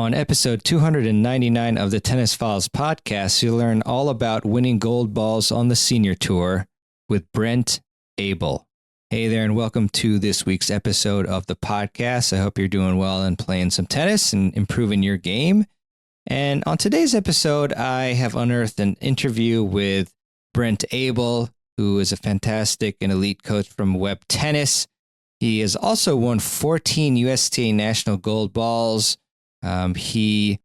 On episode 299 of the Tennis Files podcast, you'll learn all about winning gold balls on the senior tour with Brent Abel. Hey there, and welcome to this week's episode of the podcast. I hope you're doing well and playing some tennis and improving your game. And on today's episode, I have unearthed an interview with Brent Abel, who is a fantastic and elite coach from Web Tennis. He has also won 14 USTA National Gold Balls. He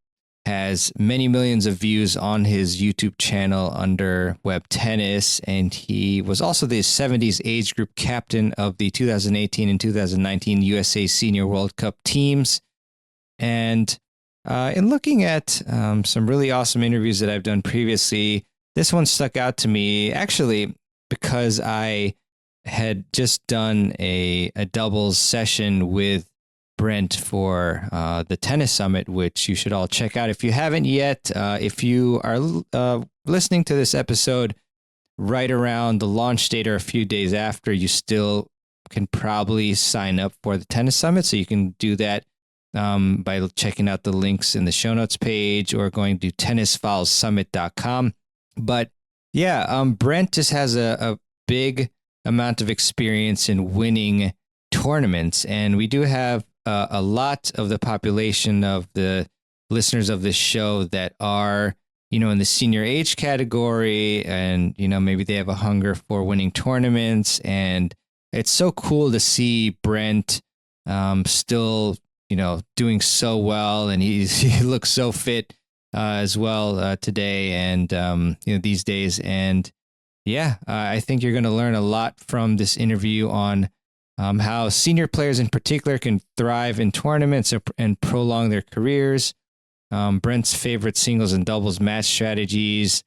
has many millions of views on his YouTube channel under Web Tennis, and he was also the 70s age group captain of the 2018 and 2019 USA Senior World Cup teams. And in looking at some really awesome interviews that I've done previously, this one stuck out to me actually because I had just done a doubles session with Brent for the Tennis Summit, which you should all check out if you haven't yet. If you are listening to this episode right around the launch date or a few days after, you still can probably sign up for the Tennis Summit. So you can do that by checking out the links in the show notes page or going to tennisfilesummit.com. But yeah, Brent just has a big amount of experience in winning tournaments, and we do have a lot of the population of the listeners of this show that are, in the senior age category, and, maybe they have a hunger for winning tournaments. And it's so cool to see Brent still, doing so well. And he looks so fit as well today and, these days. And yeah, I think you're going to learn a lot from this interview on how senior players in particular can thrive in tournaments and prolong their careers, Brent's favorite singles and doubles match strategies,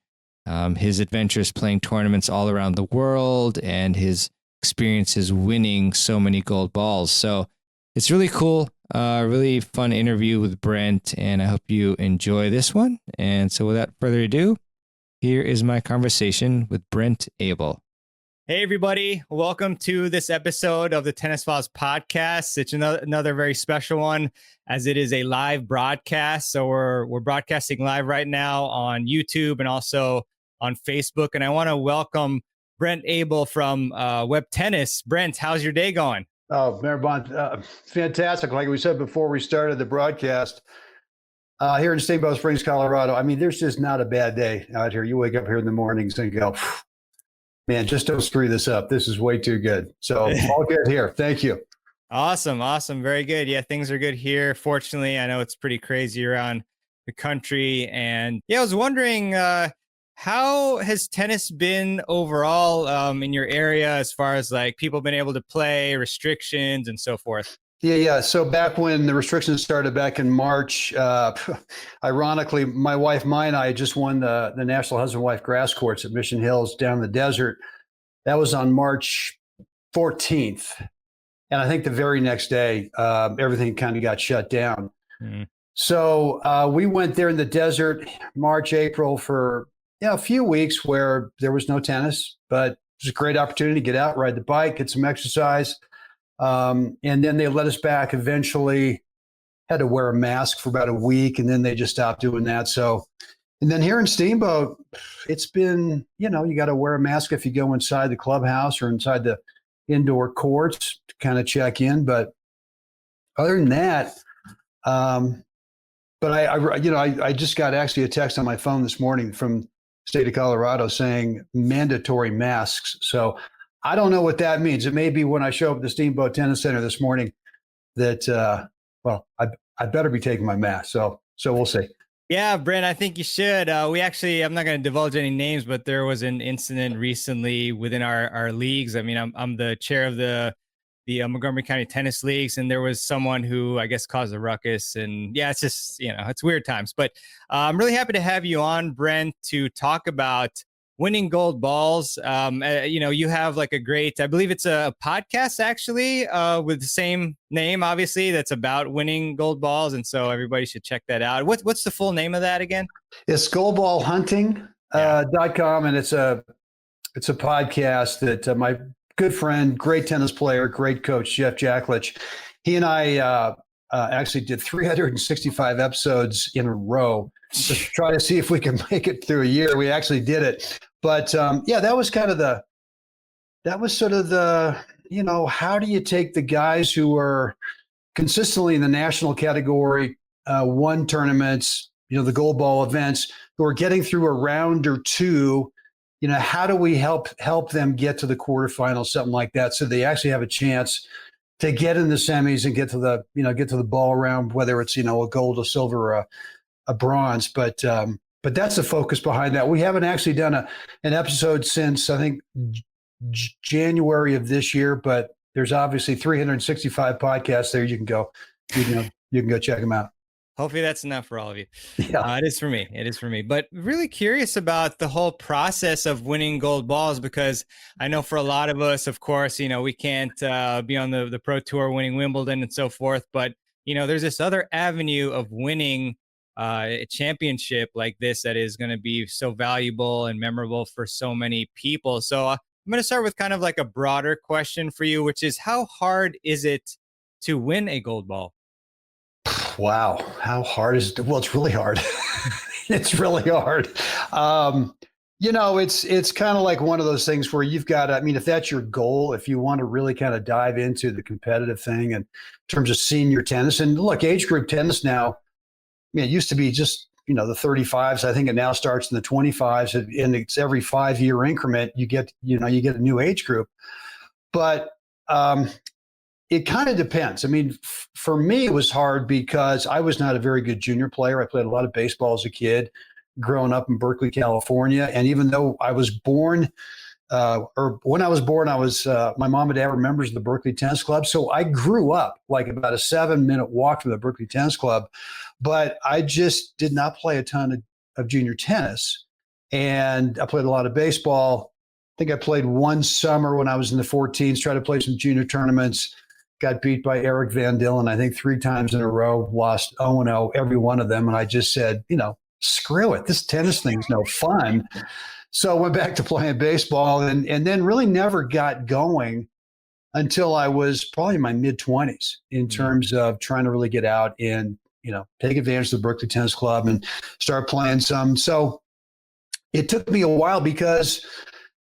his adventures playing tournaments all around the world, and his experiences winning so many gold balls. So it's really cool, really fun interview with Brent, and I hope you enjoy this one. And so without further ado, here is my conversation with Brent Abel. Hey, everybody. Welcome to this episode of the Tennis Files podcast. It's another very special one as it is a live broadcast. So we're broadcasting live right now on YouTube and also on Facebook. And I want to welcome Brent Abel from Web Tennis. Brent, how's your day going? Oh, Maribon, fantastic. Like we said before we started the broadcast, here in Steamboat Springs, Colorado, I mean, there's just not a bad day out here. You wake up here in the mornings and go, man, just don't screw this up. This is way too good. So all good here. Thank you. Awesome. Very good. Yeah, things are good here. Fortunately, I know it's pretty crazy around the country. And yeah, I was wondering, how has tennis been overall in your area as far as like people been able to play, restrictions and so forth? Yeah. So back when the restrictions started back in March, ironically, my wife, and I just won the National Husband-Wife Grass Courts at Mission Hills down in the desert. That was on March 14th. And I think the very next day, everything kind of got shut down. Mm-hmm. So we went there in the desert, March, April for a few weeks where there was no tennis, but it was a great opportunity to get out, ride the bike, get some exercise. And then they let us back eventually, had to wear a mask for about a week, and then they just stopped doing that. So, and then here in Steamboat, it's been, you got to wear a mask if you go inside the clubhouse or inside the indoor courts to kind of check in. But other than that, but I just got actually a text on my phone this morning from the state of Colorado saying mandatory masks. So I don't know what that means. It may be when I show up at the Steamboat Tennis Center this morning that, I better be taking my mask. So we'll see. Yeah, Brent, I think you should. I'm not going to divulge any names, but there was an incident recently within our leagues. I mean, I'm the chair of the Montgomery County Tennis Leagues, and there was someone who I guess caused a ruckus. And yeah, it's just, it's weird times. But I'm really happy to have you on, Brent, to talk about winning gold balls. You have like a great, I believe it's a podcast actually with the same name, obviously, that's about winning gold balls. And so everybody should check that out. What's the full name of that again? It's goldballhunting.com. And it's a podcast that my good friend, great tennis player, great coach, Jeff Jacklich, he and I actually did 365 episodes in a row to try to see if we can make it through a year. We actually did it. But yeah, that was sort of the, how do you take the guys who are consistently in the national category, won tournaments, the gold ball events, who are getting through a round or two, how do we help them get to the quarterfinals, something like that, so they actually have a chance to get in the semis and get to the ball round, whether it's, a gold, a silver, or a bronze. But that's the focus behind that. We haven't actually done an episode since, I think, January of this year, but there's obviously 365 podcasts there. You can go check them out. Hopefully that's enough for all of you. Yeah. It is for me. It is for me. But really curious about the whole process of winning gold balls, because I know for a lot of us, of course, we can't be on the pro tour winning Wimbledon and so forth. But, there's this other avenue of winning a championship like this that is going to be so valuable and memorable for so many people. So I'm going to start with kind of like a broader question for you, which is, how hard is it to win a gold ball? Wow. How hard is it? Well, it's really hard. It's really hard. It's kind of like one of those things where you've got to, if that's your goal, if you want to really kind of dive into the competitive thing and in terms of senior tennis, and look, age group tennis now, it used to be just, the 35s. I think it now starts in the 25s, and it's every 5-year increment. You get a new age group, but, it kind of depends. For me, it was hard because I was not a very good junior player. I played a lot of baseball as a kid, growing up in Berkeley, California. And even though I was born, or when I was born, my mom and dad were members of the Berkeley Tennis Club. So I grew up like about a 7-minute walk from the Berkeley Tennis Club, but I just did not play a ton of junior tennis. And I played a lot of baseball. I think I played one summer when I was in the 14s, tried to play some junior tournaments. Got beat by Eric Van Dillen, I think 3 times in a row, lost 0-0 every one of them. And I just said, screw it. This tennis thing's no fun. So I went back to playing baseball and then really never got going until I was probably in my mid-20s in terms of trying to really get out and, take advantage of the Berkeley Tennis Club and start playing some. So it took me a while because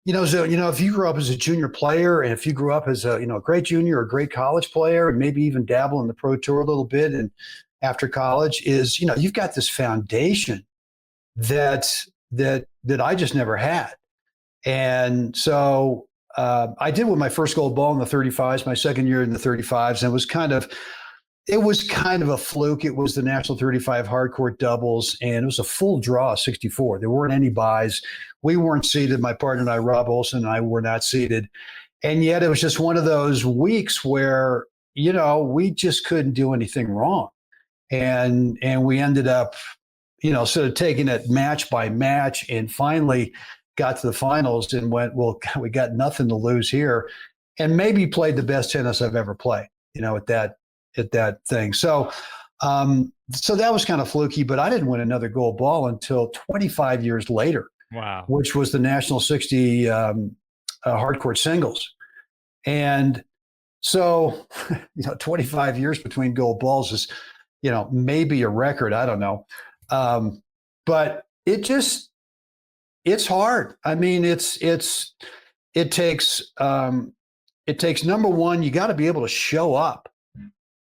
if you grew up as a junior player, and if you grew up as a great junior or a great college player, and maybe even dabble in the pro tour a little bit, and after college, is you've got this foundation that I just never had, and so I did win my first gold ball in the 35s, my second year in the 35s, and it was kind of a fluke. It was the National 35 hardcourt doubles, and it was a full draw of 64. There weren't any buys. We weren't seeded. My partner and I, Rob Olson, and I were not seeded. And yet it was just one of those weeks where, we just couldn't do anything wrong. And we ended up, sort of taking it match by match, and finally got to the finals and went, well, we got nothing to lose here. And maybe played the best tennis I've ever played, at that thing. So that was kind of fluky, but I didn't win another gold ball until 25 years later. Wow. Which was the National 60 hardcourt singles. And so, 25 years between gold balls is, maybe a record. I don't know. But it's hard. It takes number one, you got to be able to show up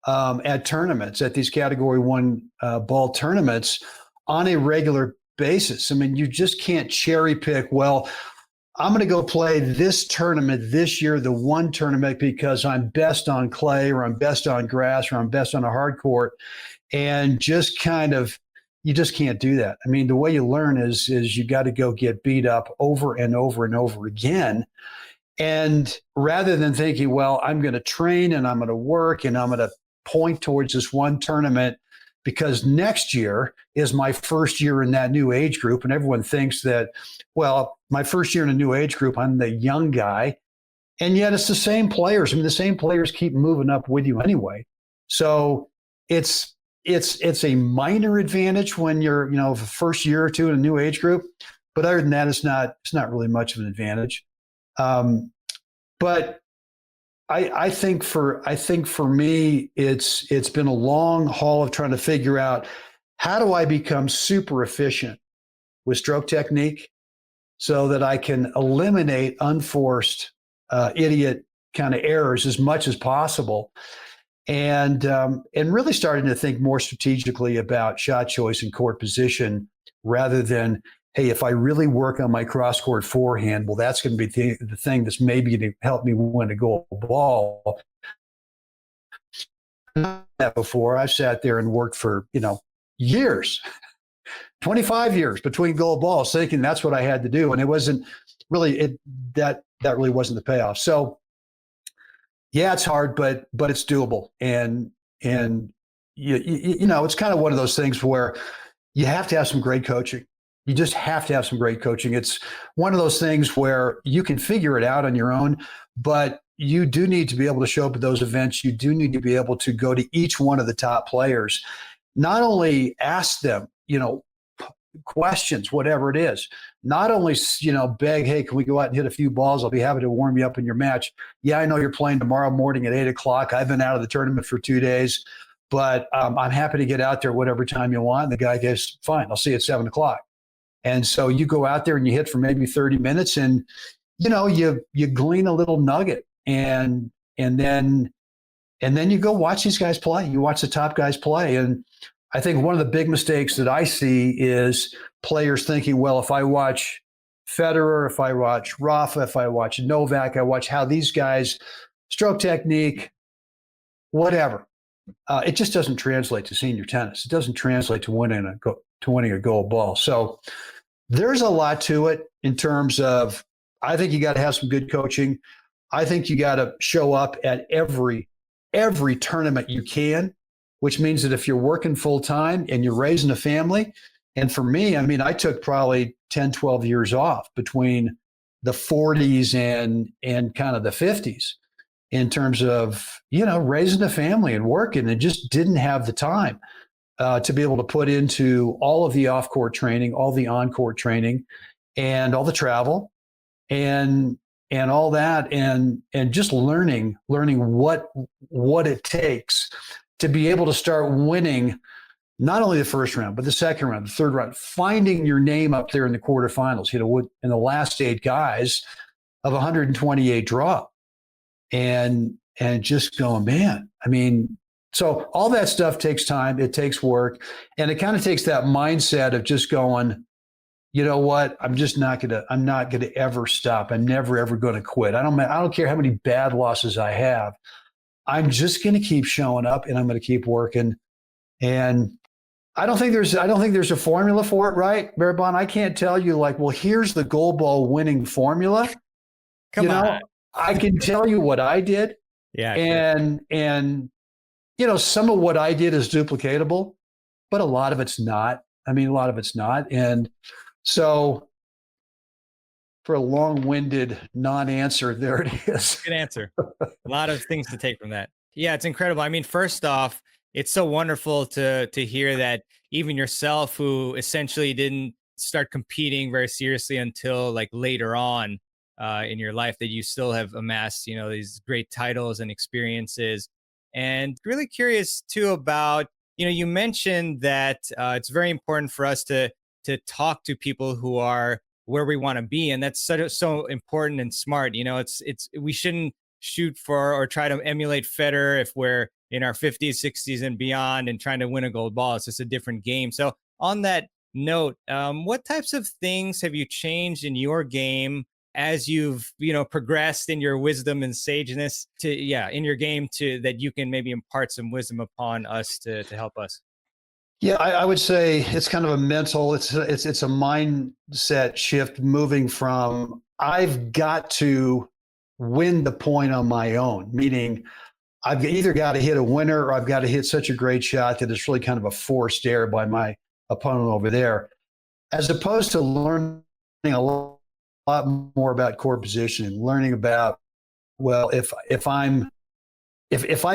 at tournaments, at these category 1 ball tournaments on a regular basis. You just can't cherry pick, well, I'm going to go play this tournament this year, the one tournament, because I'm best on clay, or I'm best on grass, or I'm best on a hard court, and just you just can't do that. The way you learn is you got to go get beat up over and over and over again. And rather than thinking, well, I'm going to train and I'm going to work and I'm going to point towards this one tournament, because next year is my first year in that new age group. And everyone thinks that, well, my first year in a new age group, I'm the young guy. And yet it's the same players. The same players keep moving up with you anyway. So it's a minor advantage when you're, the first year or two in a new age group. But other than that, it's not really much of an advantage. But I think for me, it's been a long haul of trying to figure out how do I become super efficient with stroke technique so that I can eliminate unforced idiot kind of errors as much as possible, and really starting to think more strategically about shot choice and court position rather than, hey, if I really work on my cross court forehand, well, that's going to be the thing that's maybe going to help me win a gold ball. That before I've sat there and worked for years, 25 years between gold balls, thinking that's what I had to do, and it wasn't really that really wasn't the payoff. So yeah, it's hard, but it's doable, and it's kind of one of those things where you have to have some great coaching. You just have to have some great coaching. It's one of those things where you can figure it out on your own, but you do need to be able to show up at those events. You do need to be able to go to each one of the top players, not only ask them, questions, whatever it is, not only, beg, hey, can we go out and hit a few balls? I'll be happy to warm you up in your match. Yeah, I know you're playing tomorrow morning at 8 o'clock. I've been out of the tournament for 2 days, but I'm happy to get out there whatever time you want. And the guy goes, fine, I'll see you at 7 o'clock. And so you go out there and you hit for maybe 30 minutes and, you glean a little nugget and then you go watch these guys play. You watch the top guys play. And I think one of the big mistakes that I see is players thinking, well, if I watch Federer, if I watch Rafa, if I watch Novak, I watch how these guys stroke technique, whatever. It just doesn't translate to senior tennis. It doesn't translate to winning a gold ball. So there's a lot to it in terms of, I think you got to have some good coaching. I think you got to show up at every tournament you can, which means that if you're working full time and you're raising a family, and for me, I mean, I took probably 10, 12 years off between the 40s and kind of the 50s in terms of, raising a family and working, and just didn't have the time to be able to put into all of the off-court training, all the on-court training, and all the travel and all that, and just learning what it takes to be able to start winning not only the first round, but the second round, the third round, finding your name up there in the quarterfinals, in the last 8 guys of 128 draw, and just going, man, I mean, so all that stuff takes time. It takes work, and it kind of takes that mindset of just going, you know what? I'm not gonna ever stop. I'm never ever going to quit. I don't care how many bad losses I have. I'm just going to keep showing up, and I'm going to keep working. And I don't think there's a formula for it, right, Barabon? I can't tell you like, well, here's the gold ball winning formula. Come on. I can tell you what I did. Yeah. And some of what I did is duplicatable, but a lot of it's not. I mean, a lot of it's not. And so for a long-winded non-answer, there it is. Good answer. A lot of things to take from that. Yeah, it's incredible. I mean, first off, it's so wonderful to hear that even yourself, who essentially didn't start competing very seriously until like later on in your life, that you still have amassed, these great titles and experiences. And really curious too about, you mentioned that it's very important for us to talk to people who are where we want to be, and that's so important and smart. We shouldn't shoot for or try to emulate Federer if we're in our 50s, 60s, and beyond, and trying to win a gold ball. It's just a different game. So on that note, what types of things have you changed in your game as you've progressed in your wisdom and sageness in your game, to that you can maybe impart some wisdom upon us to help us? Yeah, I would say it's kind of a mental, it's a mindset shift, moving from I've got to win the point on my own, meaning I've either got to hit a winner or I've got to hit such a great shot that it's really kind of a forced error by my opponent over there, as opposed to learning a lot more about court positioning, learning about, well, if I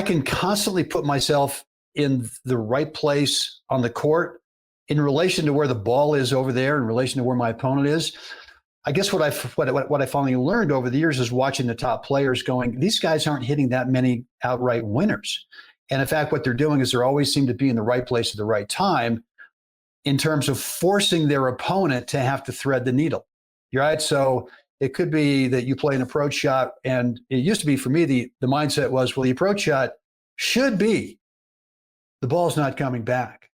can constantly put myself in the right place on the court in relation to where the ball is over there, in relation to where my opponent is, I guess what I finally learned over the years is watching the top players going, these guys aren't hitting that many outright winners. And in fact, what they're doing is they always seem to be in the right place at the right time in terms of forcing their opponent to have to thread the needle. Right. So it could be that you play an approach shot. And it used to be for me, the mindset was, well, the approach shot should be the ball's not coming back.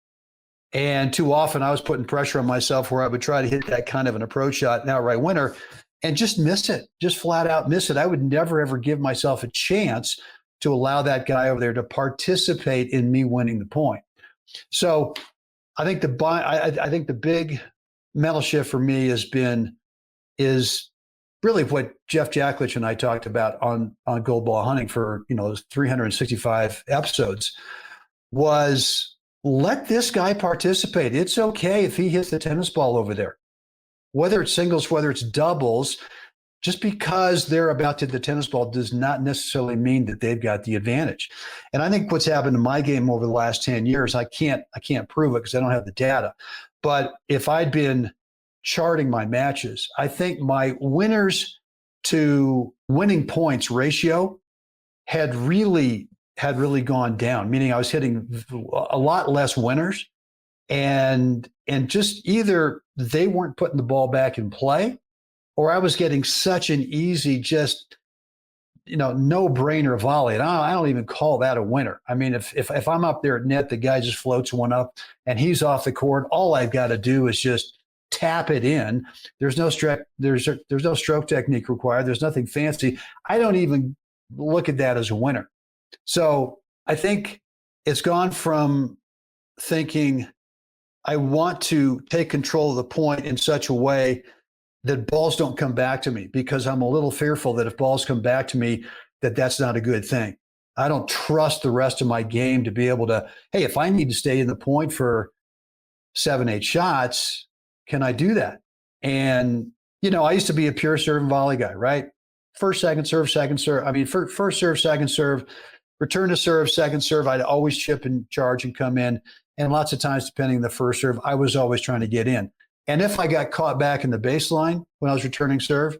And too often I was putting pressure on myself where I would try to hit that kind of an approach shot, an outright winner, and just miss it, just flat out miss it. I would never, ever give myself a chance to allow that guy over there to participate in me winning the point. So I think the big mental shift for me is really what Jeff Jacklich and I talked about on Gold Ball Hunting for, those 365 episodes was, let this guy participate. It's okay if he hits the tennis ball over there, whether it's singles, whether it's doubles. Just because they're about to hit the tennis ball does not necessarily mean that they've got the advantage. And I think what's happened in my game over the last 10 years, I can't prove it because I don't have the data. But if I'd been charting my matches, I think my winners to winning points ratio had really gone down, meaning I was hitting a lot less winners, and just either they weren't putting the ball back in play, or I was getting such an easy, just no-brainer volley. And I don't even call that a winner. I mean, if I'm up there at net, the guy just floats one up and he's off the court, all I've got to do is just tap it in. There's no stroke technique required. There's nothing fancy. I don't even look at that as a winner. So I think it's gone from thinking I want to take control of the point in such a way that balls don't come back to me, because I'm a little fearful that if balls come back to me, that's not a good thing. I don't trust the rest of my game to be able to, hey, if I need to stay in the point for 7-8 shots, can I do that? And, I used to be a pure serve and volley guy, right? First, second serve, second serve. I mean, first serve, second serve, return to serve, second serve. I'd always chip and charge and come in. And lots of times, depending on the first serve, I was always trying to get in. And if I got caught back in the baseline when I was returning serve,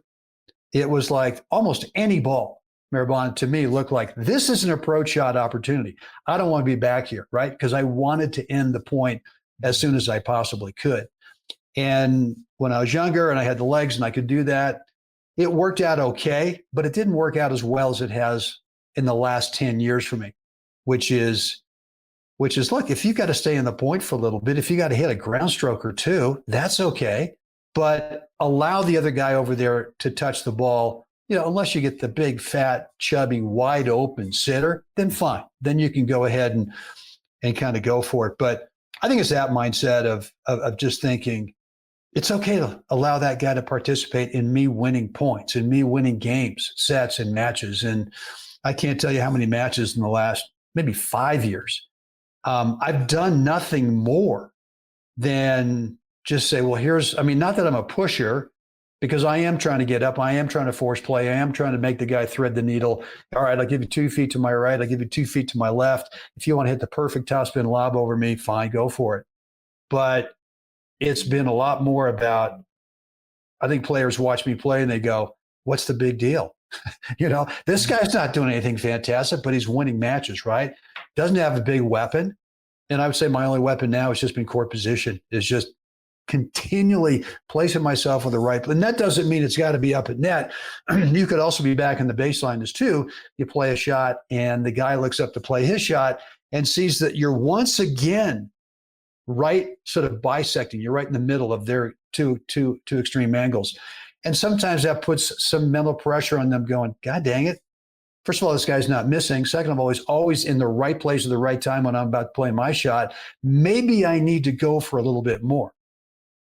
it was like almost any ball, Maribon, to me, looked like this is an approach shot opportunity. I don't want to be back here, right? Because I wanted to end the point as soon as I possibly could. And when I was younger and I had the legs and I could do that, it worked out okay, but it didn't work out as well as it has in the last 10 years for me, which is, look, if you've got to stay in the point for a little bit, if you got to hit a ground stroke or two, that's okay. But allow the other guy over there to touch the ball, unless you get the big, fat, chubby, wide open sitter, then fine. Then you can go ahead and kind of go for it. But I think it's that mindset of just thinking, it's okay to allow that guy to participate in me winning points, in me winning games, sets, and matches. And I can't tell you how many matches in the last maybe 5 years I've done nothing more than just say, well, not that I'm a pusher, because I am trying to get up. I am trying to force play. I am trying to make the guy thread the needle. All right, I'll give you 2 feet to my right. I'll give you 2 feet to my left. If you want to hit the perfect topspin lob over me, fine, go for it. But it's been a lot more about, I think players watch me play and they go, what's the big deal? This guy's not doing anything fantastic, but he's winning matches, right? Doesn't have a big weapon. And I would say my only weapon now has just been court position, is just continually placing myself on the right. And that doesn't mean it's got to be up at net. You could also be back in the baseline as too. You play a shot and the guy looks up to play his shot and sees that you're once again right, sort of bisecting. You're right in the middle of their two extreme angles. And sometimes that puts some mental pressure on them going, God dang it. First of all, this guy's not missing. Second of all, he's always in the right place at the right time when I'm about to play my shot. Maybe I need to go for a little bit more.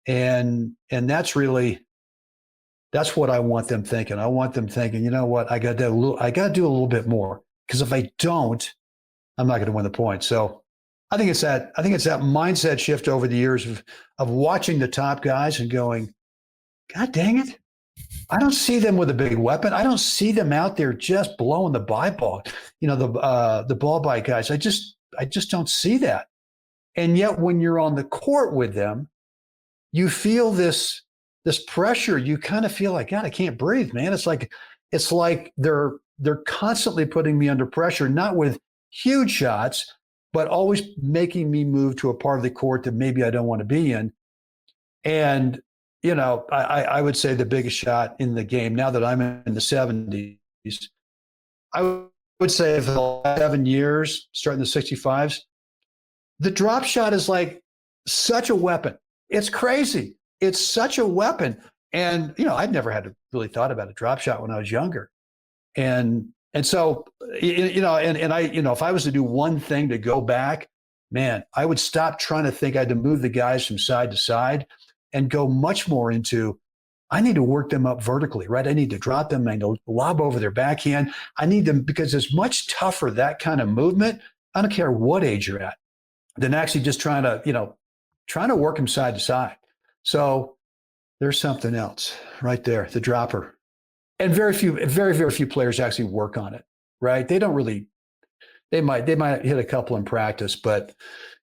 And that's what I want them thinking. I want them thinking, you know what, I got to do a little bit more, because if I don't, I'm not going to win the point. So I think it's that mindset shift over the years of watching the top guys and going, God dang it, I don't see them with a big weapon. I don't see them out there just blowing the by ball. The ball by guys. I just don't see that. And yet when you're on the court with them, you feel this this pressure, you kind of feel like, God, I can't breathe, man. It's like they're constantly putting me under pressure, not with huge shots, but always making me move to a part of the court that maybe I don't want to be in. And, I would say the biggest shot in the game, now that I'm in the 70s, I would say for the last 7 years, starting the 65s, the drop shot is like such a weapon. It's crazy. It's such a weapon. And, I'd never had really thought about a drop shot when I was younger. And so, if I was to do one thing to go back, man, I would stop trying to think I had to move the guys from side to side and go much more into, I need to work them up vertically, right? I need to drop them. I need to lob over their backhand. I need them, because it's much tougher, that kind of movement. I don't care what age you're at, than actually just trying to work them side to side. So there's something else right there, the dropper. And very, very few players actually work on it, right? They don't really, they might hit a couple in practice, but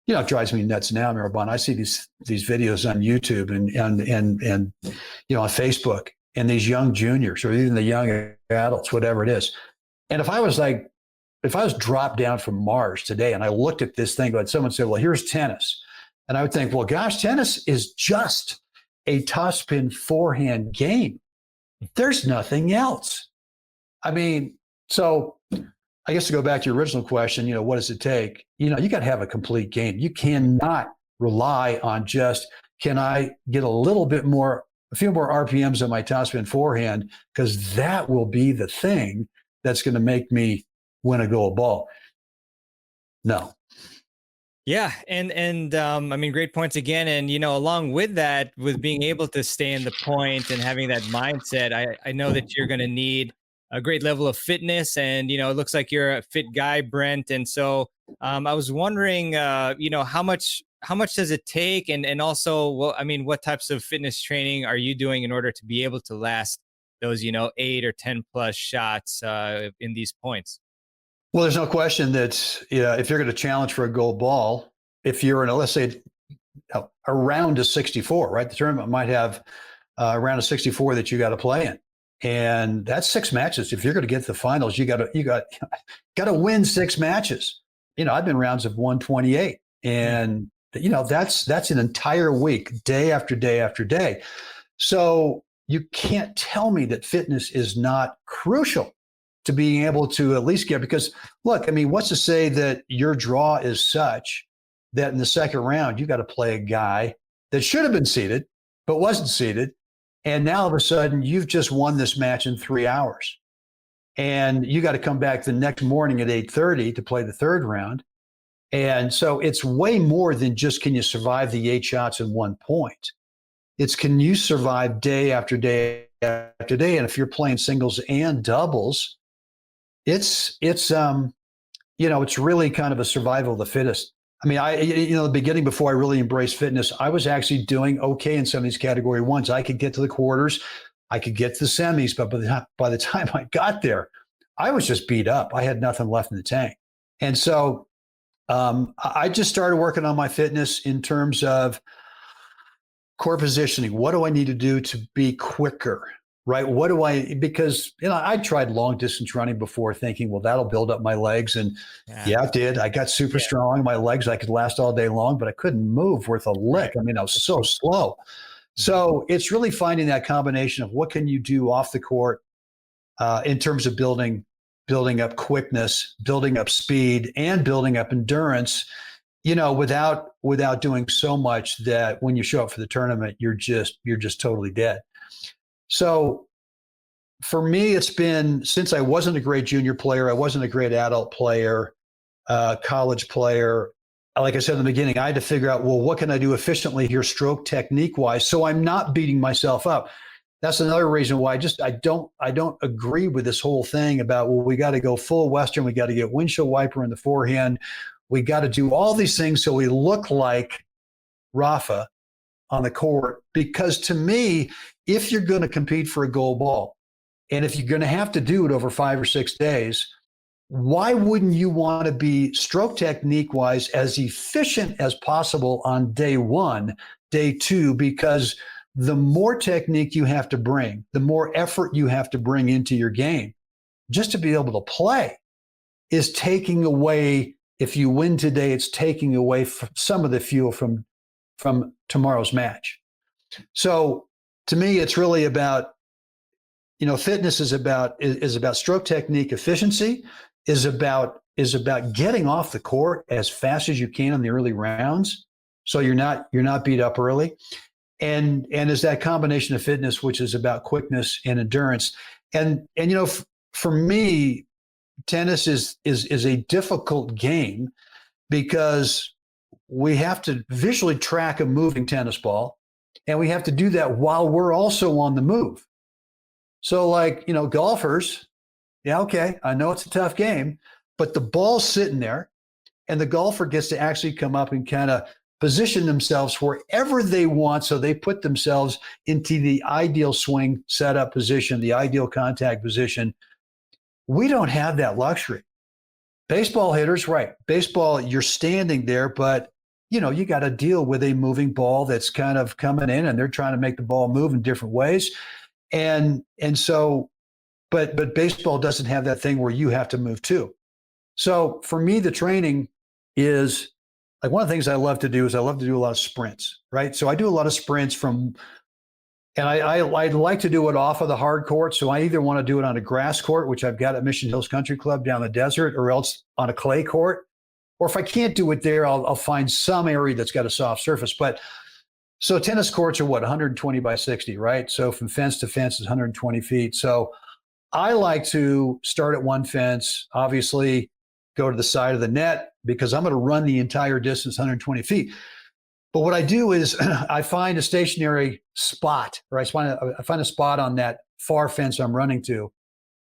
it drives me nuts now, Maribon. I see these videos on YouTube and on Facebook, and these young juniors or even the young adults, whatever it is. And if I was dropped down from Mars today and I looked at this thing, but someone said, well, here's tennis. And I would think, well, gosh, tennis is just a topspin forehand game. There's nothing else. I mean, so I guess to go back to your original question, what does it take? You got to have a complete game. You cannot rely on just, can I get a few more RPMs on my topspin forehand, because that will be the thing that's going to make me win a gold ball. No. Yeah. And I mean, great points again. And, along with that, with being able to stay in the point and having that mindset, I know that you're going to need a great level of fitness, and, it looks like you're a fit guy, Brent. And so I was wondering, how much does it take? And also, what types of fitness training are you doing in order to be able to last those, 8 or 10 plus shots in these points? Well, there's no question that if you're going to challenge for a gold ball, if you're in let's say a round of 64, right? The tournament might have a round of 64 that you got to play in, and that's 6 matches. If you're going to get to the finals, you got to win 6 matches. I've been rounds of 128, and that's an entire week, day after day after day. So you can't tell me that fitness is not crucial to being able to at least get, because look, what's to say that your draw is such that in the second round, you got to play a guy that should have been seated, but wasn't seated. And now all of a sudden you've just won this match in 3 hours, and you got to come back the next morning at 8:30 to play the third round. And so it's way more than just, can you survive the 8 shots in 1 point? It's, can you survive day after day after day? And if you're playing singles and doubles, it's really kind of a survival of the fittest. The beginning, before I really embraced fitness, I was actually doing okay in some of these category ones. I could get to the quarters, I could get to the semis, but by the time I got there, I was just beat up. I had nothing left in the tank. And so I just started working on my fitness in terms of core positioning. What do I need to do to be quicker? Right? Because I tried long distance running before, thinking, well, that'll build up my legs. And yeah it did. I got super strong. My legs, I could last all day long, but I couldn't move worth a lick. I was so slow. So it's really finding that combination of what can you do off the court in terms of building up quickness, building up speed, and building up endurance, without doing so much that when you show up for the tournament, you're just totally dead. So for me, it's been, since I wasn't a great junior player, I wasn't a great adult player, college player. Like I said in the beginning, I had to figure out, well, what can I do efficiently here, stroke technique wise, so I'm not beating myself up. That's another reason why I don't agree with this whole thing about, well, we got to go full Western, we got to get windshield wiper in the forehand, we got to do all these things so we look like Rafa on the court. Because to me, if you're going to compete for a gold ball, and if you're going to have to do it over 5 or 6 days, why wouldn't you want to be stroke technique wise as efficient as possible on day 1, day 2? Because the more technique you have to bring, the more effort you have to bring into your game just to be able to play is taking away. If you win today, it's taking away some of the fuel from tomorrow's match. So to me, it's really about, fitness is about stroke technique efficiency, is about getting off the court as fast as you can in the early rounds, so you're not beat up early, and is that combination of fitness, which is about quickness and endurance, and for me, tennis is a difficult game because we have to visually track a moving tennis ball, and we have to do that while we're also on the move. So golfers, yeah, okay, I know it's a tough game, but the ball's sitting there and the golfer gets to actually come up and kind of position themselves wherever they want. So they put themselves into the ideal swing setup position, the ideal contact position. We don't have that luxury. Baseball hitters, right. Baseball, you're standing there, but you got to deal with a moving ball that's kind of coming in and they're trying to make the ball move in different ways. And so, but baseball doesn't have that thing where you have to move too. So for me, the training is like one of the things I love to do is I love to do a lot of sprints, right? So I do a lot of sprints and I like to do it off of the hard court. So I either want to do it on a grass court, which I've got at Mission Hills Country Club down the desert, or else on a clay court. Or if I can't do it there, I'll find some area that's got a soft surface. But so tennis courts are 120 by 60, right? So from fence to fence is 120 feet. So I like to start at one fence, obviously go to the side of the net because I'm going to run the entire distance, 120 feet. But what I do is I find a stationary spot, or I find a spot on that far fence I'm running to.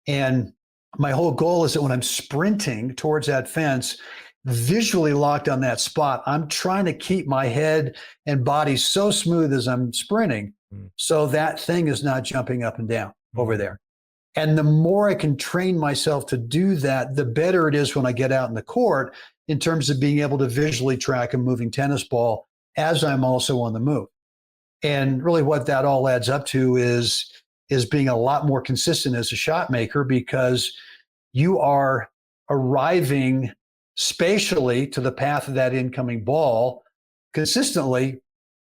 And my whole goal is that when I'm sprinting towards that fence, visually locked on that spot, I'm trying to keep my head and body so smooth as I'm sprinting, so that thing is not jumping up and down over there. And the more I can train myself to do that, the better it is when I get out in the court in terms of being able to visually track a moving tennis ball as I'm also on the move. And really what that all adds up to is being a lot more consistent as a shot maker, because you are arriving spatially to the path of that incoming ball consistently,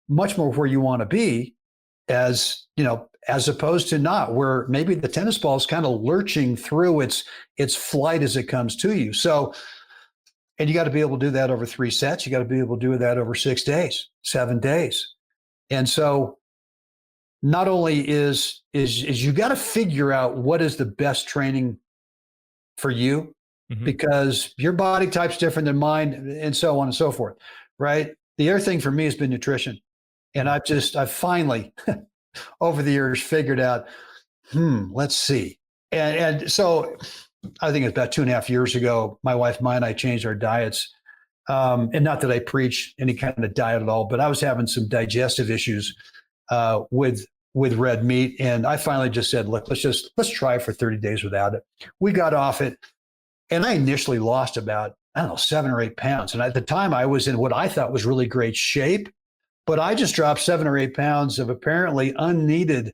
much more where you want to be, as opposed to not, where maybe the tennis ball is kind of lurching through its flight as it comes to you. So, and you got to be able to do that over 3 sets. You got to be able to do that over 6 days, 7 days. And so not only is you got to figure out what is the best training for you, because your body type's different than mine, and so on and so forth, right? The other thing for me has been nutrition. And I've finally over the years figured out, let's see. And so I think it's about 2.5 years ago, my wife, and I changed our diets. And not that I preach any kind of diet at all, but I was having some digestive issues with red meat. And I finally just said, look, let's try for 30 days without it. We got off it. And I initially lost about, 7 or 8 pounds. And at the time I was in what I thought was really great shape, but I just dropped 7 or 8 pounds of apparently unneeded,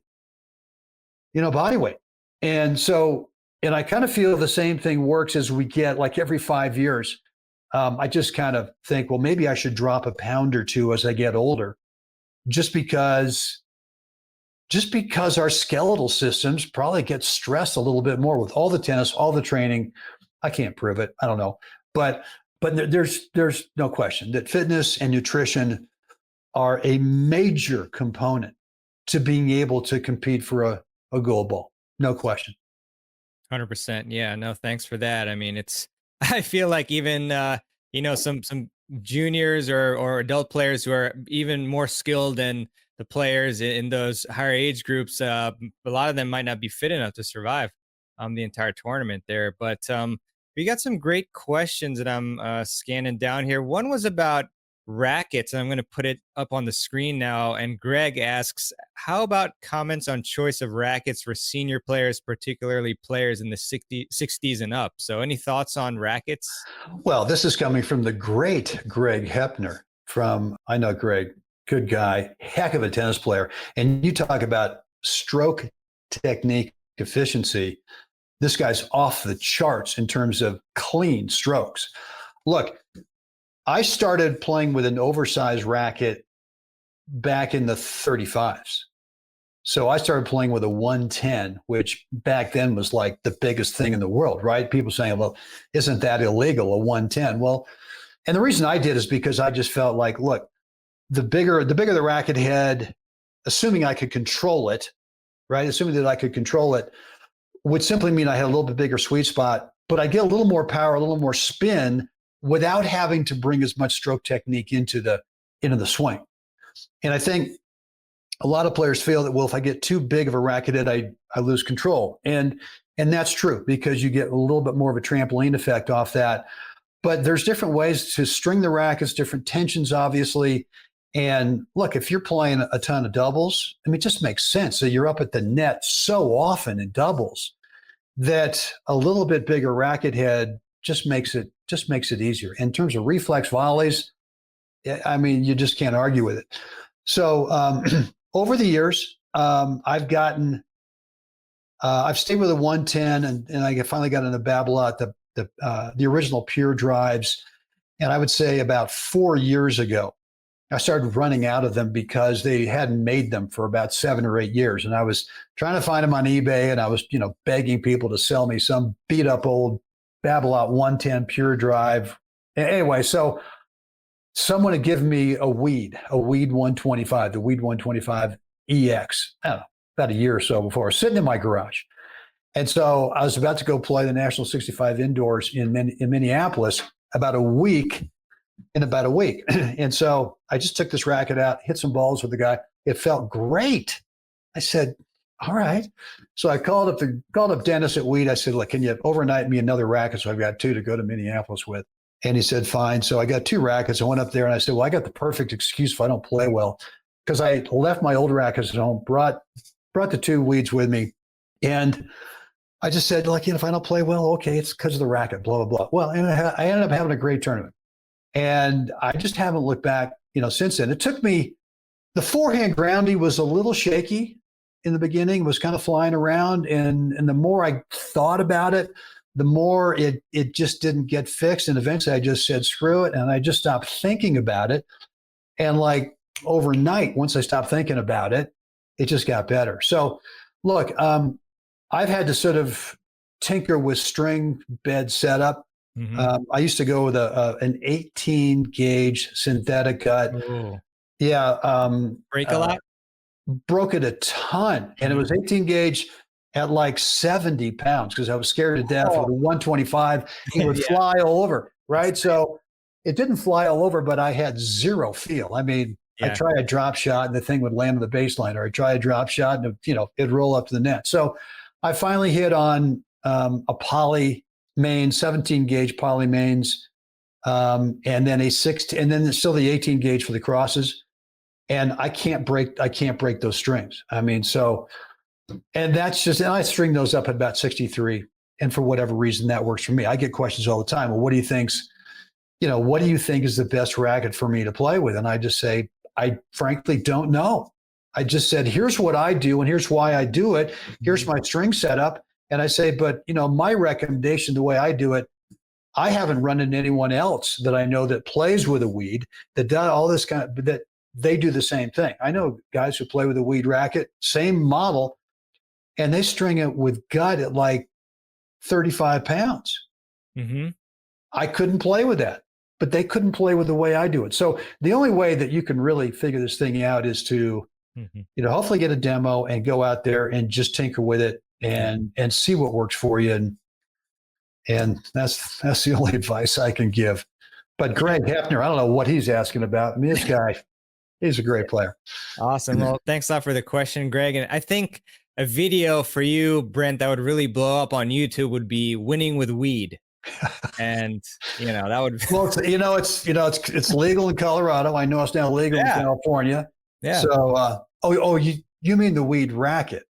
body weight. And so, and I kind of feel the same thing works as we get like every 5 years. I just kind of think, well, maybe I should drop a pound or two as I get older, just because our skeletal systems probably get stressed a little bit more with all the tennis, all the training. I can't prove it. I don't know. But there's no question that fitness and nutrition are a major component to being able to compete for a gold ball. No question. 100%. Yeah, no, thanks for that. I mean, I feel like even, some juniors or adult players who are even more skilled than the players in those higher age groups, a lot of them might not be fit enough to survive the entire tournament there. But we got some great questions that I'm scanning down here. One was about rackets, and I'm going to put it up on the screen now. And Greg asks, how about comments on choice of rackets for senior players, particularly players in the 60s and up? So any thoughts on rackets? Well, this is coming from the great Greg Hepner I know Greg good guy, heck of a tennis player. And you talk about stroke technique efficiency. This guy's off the charts in terms of clean strokes. Look, I started playing with an oversized racket back in the 35s. So I started playing with a 110, which back then was like the biggest thing in the world, right? People saying, well, isn't that illegal, a 110? Well, and the reason I did is because I just felt like, look, the bigger the racket head, assuming I could control it, right? Assuming that I could control it would simply mean I had a little bit bigger sweet spot, but I get a little more power, a little more spin without having to bring as much stroke technique into the swing. And I think a lot of players feel that, well, if I get too big of a racket head, I lose control. And that's true because you get a little bit more of a trampoline effect off that. But there's different ways to string the rackets, different tensions, obviously. And look, if you're playing a ton of doubles, I mean, it just makes sense. So you're up at the net so often in doubles that a little bit bigger racket head just makes it easier. In terms of reflex volleys, I mean, you just can't argue with it. So over the years, I've stayed with a 110, and I finally got into Babolat, the original pure drives. And I would say about 4 years ago, I started running out of them because they hadn't made them for about 7 or 8 years. And I was trying to find them on eBay, and I was, begging people to sell me some beat up old Babolat 110 pure drive. Anyway, so someone had given me a Weed 125, the Weed 125 EX, I don't know, about a year or so before, sitting in my garage. And so I was about to go play the National 65 indoors in Minneapolis in about a week. And so I just took this racket out, hit some balls with the guy. It felt great. I said, all right. So I called up Dennis at Weed. I said, look, can you overnight me another racket? So I've got 2 to go to Minneapolis with. And he said, fine. So I got 2 rackets. I went up there and I said, well, I got the perfect excuse if I don't play well, because I left my old rackets at home, brought the 2 Weeds with me. And I just said, like, if I don't play well, okay, it's because of the racket, blah, blah, blah. Well, and I ended up having a great tournament. And I just haven't looked back, since then. It took me, the forehand groundy was a little shaky in the beginning, was kind of flying around. And the more I thought about it, the more it just didn't get fixed. And eventually I just said, screw it. And I just stopped thinking about it. And like overnight, once I stopped thinking about it, it just got better. So look, I've had to sort of tinker with string bed setup. Mm-hmm. I used to go with an 18 gauge synthetic gut. Ooh. Yeah. Break a lot? Broke it a ton. And it was 18 gauge at like 70 pounds because I was scared to death with a 125. It would fly all over, right? So it didn't fly all over, but I had zero feel. I mean, I'd try a drop shot and the thing would land on the baseline, or I'd try a drop shot and it'd roll up to the net. So I finally hit on a poly main, 17 gauge poly mains, and then a 16, and then there's still the 18 gauge for the crosses. And I can't break those strings. I mean, so, and that's just, and I string those up at about 63. And for whatever reason, that works for me. I get questions all the time. Well, what do you think is the best racket for me to play with? And I just say, I frankly don't know. I just said, here's what I do, and here's why I do it. Here's my string setup. And I say, but my recommendation, the way I do it, I haven't run into anyone else that I know that plays with a Weed that does all this that they do the same thing. I know guys who play with a Weed racket, same model, and they string it with gut at like 35 pounds. Mm-hmm. I couldn't play with that, but they couldn't play with the way I do it. So the only way that you can really figure this thing out is to, hopefully get a demo and go out there and just tinker with it and see what works for you. And that's the only advice I can give. But Greg Hefner, I don't know what he's asking about. I mean, this guy, he's a great player. Awesome. Well, thanks a lot for the question, Greg. And I think a video for you, Brent, that would really blow up on YouTube would be winning with Weed. And that would. Well, it's legal in Colorado. I know it's now legal in California. Yeah. So, you mean the Weed racket?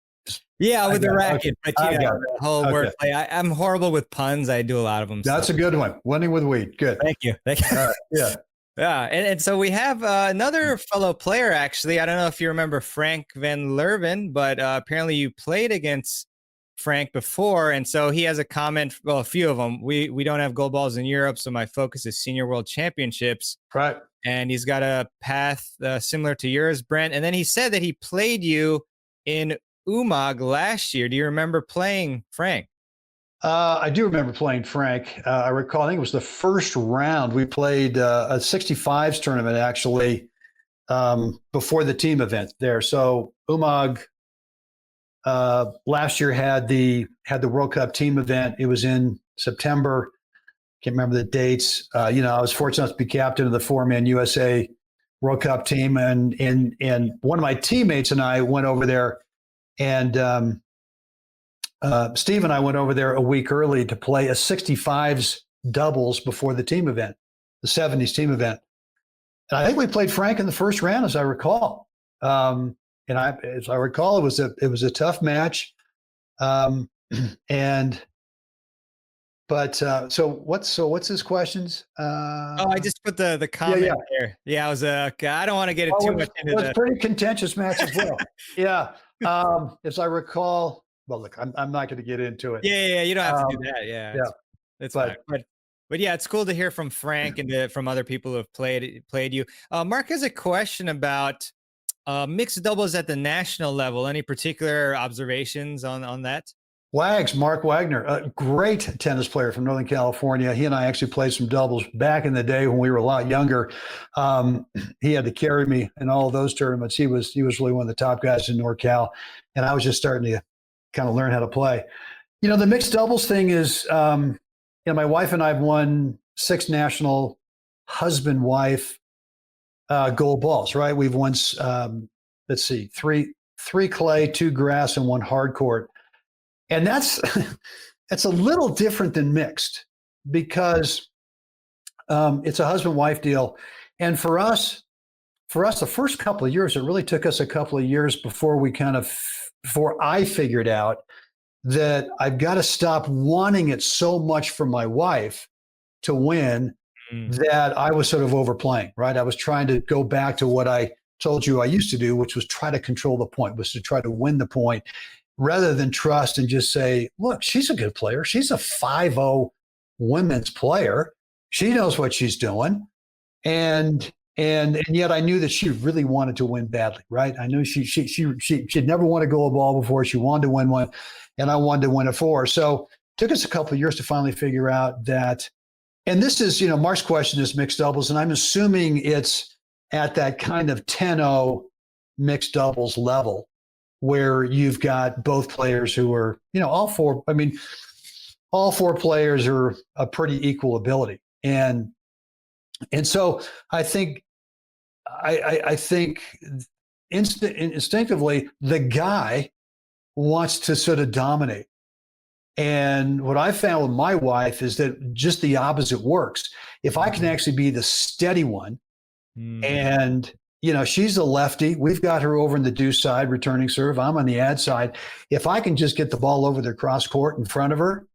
Yeah, with the racket, but the whole wordplay. I'm horrible with puns. I do a lot of them. That's a good one. Winning with Weed. Good. Thank you. Yeah. Yeah, and so we have another fellow player, actually. I don't know if you remember Frank Van Lerven, but apparently you played against Frank before. And so he has a comment, well, a few of them. We don't have gold balls in Europe, so my focus is senior world championships. Right. And he's got a path similar to yours, Brent. And then he said that he played you in Umag last year. Do you remember playing Frank? I do remember playing Frank. I recall, I think it was the first round. We played a 65s tournament, actually, before the team event there. So Umag last year had the World Cup team event. It was in September. Can't remember the dates. I was fortunate enough to be captain of the 4-man USA World Cup team, and one of my teammates and I went over there, and Steve and I went over there a week early to play a 65s doubles before the team event, the 70s team event. And I think we played Frank in the first round, as I recall. As I recall, it was a tough match. So what's his questions? I just put the comment there. Yeah, I was I don't want to get it too much into that. It's a pretty contentious match as well. Yeah. As I recall, well, look, I'm not going to get into it. Yeah, you don't have to do that. Yeah. It's fine. But yeah, it's cool to hear from Frank and from other people who have played you. Mark has a question about mixed doubles at the national level. Any particular observations on that? Mark Wagner, a great tennis player from Northern California. He and I actually played some doubles back in the day when we were a lot younger. He had to carry me in all of those tournaments. He was really one of the top guys in NorCal, and I was just starting to kind of learn how to play. The mixed doubles thing is, my wife and I have won 6 national husband-wife gold balls, right? We've won, let's see, three clay, 2 grass, and 1 hard court. And that's a little different than mixed because it's a husband-wife deal. And for us, the first couple of years, it really took us a couple of years before I figured out that I've got to stop wanting it so much for my wife to win that I was sort of overplaying, right? I was trying to go back to what I told you I used to do, which was try to control the point, was to try to win the point rather than trust and just say, look, she's a good player. She's a 5-0 women's player. She knows what she's doing. And yet I knew that she really wanted to win badly, right? I knew she'd never won a gold ball before. She wanted to win one, and I wanted to win it for her. So it took us a couple of years to finally figure out that. And this is, Mark's question is mixed doubles, and I'm assuming it's at that kind of 10-0 mixed doubles level where you've got both players who are, all four players are a pretty equal ability. And so I think instinctively the guy wants to sort of dominate. And what I found with my wife is that just the opposite works. If I can actually be the steady one, and she's a lefty, we've got her over in the deuce side returning serve, I'm on the ad side. If I can just get the ball over the cross court in front of her,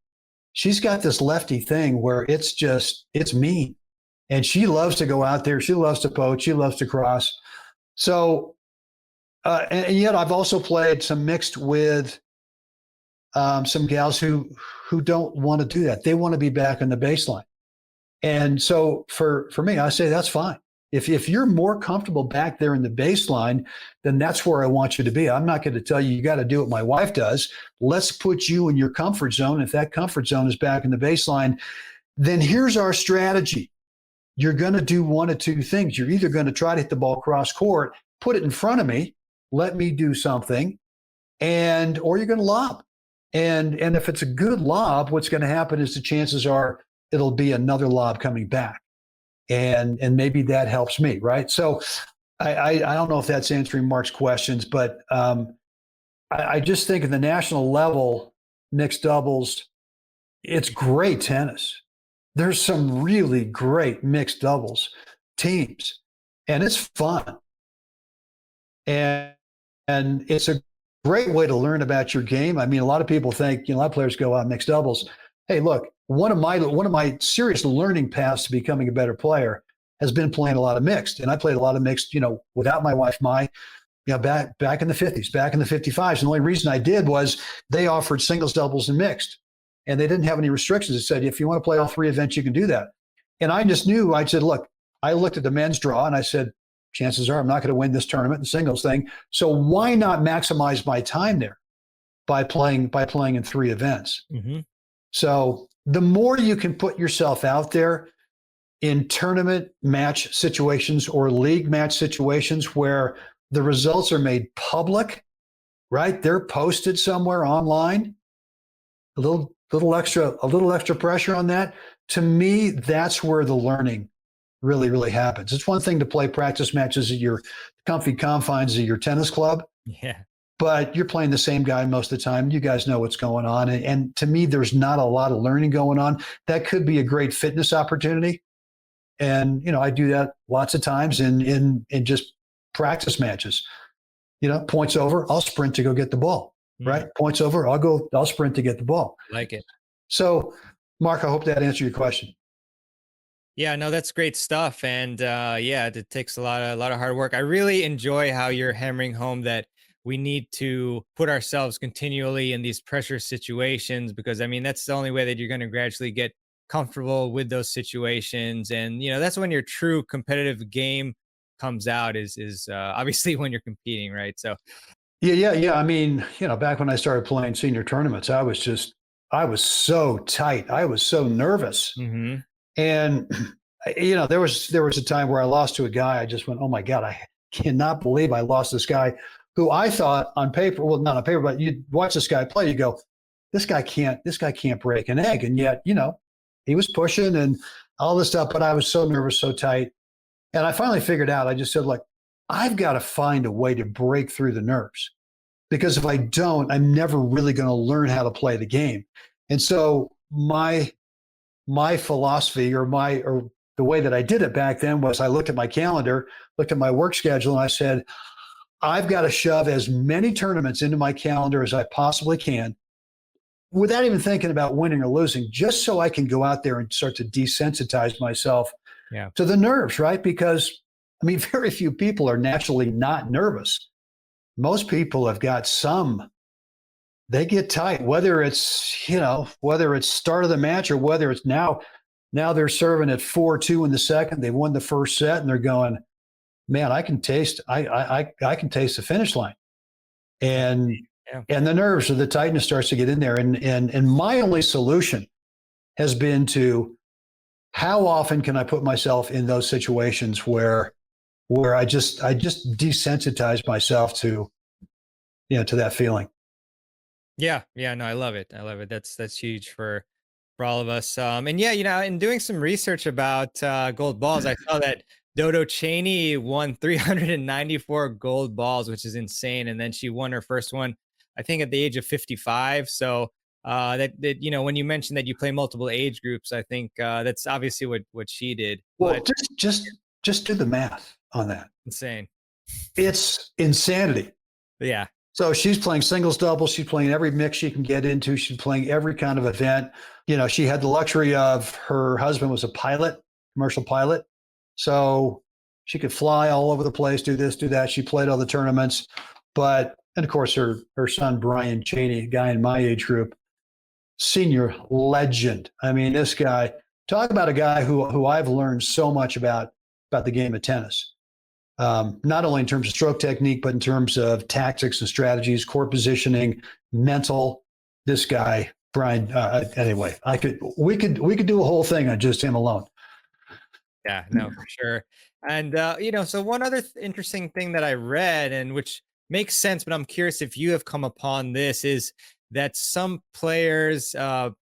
she's got this lefty thing where it's mean. And she loves to go out there. She loves to poach. She loves to cross. So, and yet I've also played some mixed with some gals who don't want to do that. They want to be back in the baseline. And so for me, I say that's fine. If you're more comfortable back there in the baseline, then that's where I want you to be. I'm not going to tell you got to do what my wife does. Let's put you in your comfort zone. If that comfort zone is back in the baseline, then here's our strategy. You're going to do one of two things. You're either going to try to hit the ball cross court, put it in front of me, let me do something, or you're going to lob. And if it's a good lob, what's going to happen is the chances are it'll be another lob coming back. And maybe that helps me, right? So I don't know if that's answering Mark's questions, but I just think at the national level, mixed doubles, it's great tennis. There's some really great mixed doubles teams, and it's fun. And it's a great way to learn about your game. I mean, a lot of people think, a lot of players go out mixed doubles. Hey, look, one of my serious learning paths to becoming a better player has been playing a lot of mixed, and I played a lot of mixed, without my wife, back in the 50s, back in the 55s. And the only reason I did was they offered singles, doubles, and mixed, and they didn't have any restrictions. It said, if you want to play all three events, you can do that. And I just knew, I said, look, I looked at the men's draw and I said, chances are I'm not going to win this tournament, the singles thing. So why not maximize my time there by playing in three events? Mm-hmm. So the more you can put yourself out there in tournament match situations or league match situations where the results are made public, right? They're posted somewhere online. A little extra pressure on that. To me, that's where the learning really, really happens. It's one thing to play practice matches at your comfy confines of your tennis club. Yeah. But you're playing the same guy most of the time. You guys know what's going on. And to me, there's not a lot of learning going on. That could be a great fitness opportunity. And, I do that lots of times in just practice matches. Points over, I'll sprint to go get the ball, right? Points over, I'll sprint to get the ball. Like it. So, Mark, I hope that answered your question. Yeah, no, that's great stuff. And it takes a lot of hard work. I really enjoy how you're hammering home that we need to put ourselves continually in these pressure situations, because that's the only way that you're going to gradually get comfortable with those situations. And, that's when your true competitive game comes out is obviously when you're competing, right? So Yeah. Back when I started playing senior tournaments, I was so tight. I was so nervous. Mm-hmm. And, there was a time where I lost to a guy. I just went, oh my God, I cannot believe I lost this guy who I thought on paper, well, not on paper, but you watch this guy play, you go, this guy can't break an egg. And yet, he was pushing and all this stuff, but I was so nervous, so tight. And I finally figured out, I just said, look, I've got to find a way to break through the nerves, because if I don't, I'm never really going to learn how to play the game. And so my philosophy or the way that I did it back then was I looked at my calendar, looked at my work schedule, and I said, I've got to shove as many tournaments into my calendar as I possibly can without even thinking about winning or losing, just so I can go out there and start to desensitize myself to the nerves, right? Because, very few people are naturally not nervous. Most people have got they get tight, whether it's start of the match or whether it's now they're serving at 4-2 in the second. They won the first set and they're going, man, I can taste the finish line. And the nerves or the tightness starts to get in there. And my only solution has been to, how often can I put myself in those situations where I just desensitize myself to that feeling. Yeah. No, I love it. That's huge for all of us. In doing some research about gold balls, I saw that Dodo Cheney won 394 gold balls, which is insane. And then she won her first one, I think, at the age of 55. So that when you mentioned that you play multiple age groups, I think that's obviously what she did. Well, but just do the math on that. Insane. It's insanity. Yeah. So she's playing singles, doubles. She's playing every mix she can get into. She's playing every kind of event. She had the luxury of, her husband was a pilot, commercial pilot. So she could fly all over the place, do this, do that. She played all the tournaments. And of course, her son, Brian Cheney, a guy in my age group, senior legend. This guy, talk about a guy who I've learned so much about the game of tennis. Not only in terms of stroke technique, but in terms of tactics and strategies, court positioning, mental. This guy, Brian. Anyway, we could do a whole thing on just him alone. Yeah, no, for sure. And so one other interesting thing that I read, and which makes sense, but I'm curious if you have come upon this, is that some players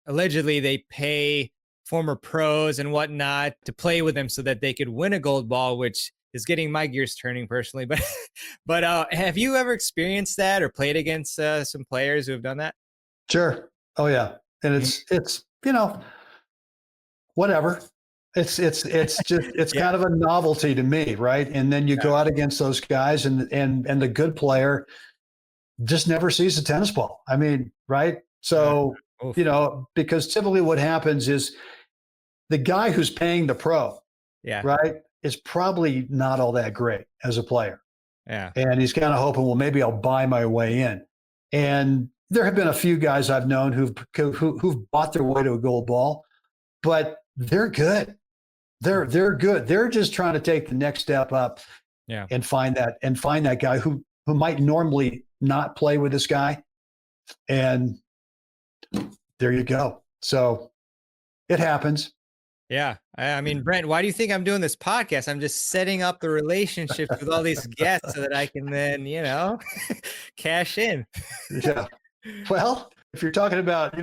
allegedly they pay former pros and whatnot to play with them so that they could win a gold ball, which is getting my gears turning personally. But have you ever experienced that or played against some players who have done that? Sure. Oh yeah. And it's whatever. It's just kind of a novelty to me, right? And then you go out against those guys, and the good player just never sees a tennis ball. Right? So because typically what happens is the guy who's paying the pro, right, is probably not all that great as a player. Yeah. And he's kind of hoping, well, maybe I'll buy my way in. And there have been a few guys I've known who've bought their way to a gold ball, but they're good. They're good. They're just trying to take the next step up, and find that guy who might normally not play with this guy. And there you go. So it happens. Yeah. I mean, Brent, why do you think I'm doing this podcast? I'm just setting up the relationships with all these guests so that I can then, cash in. Yeah. Well, if you're talking about,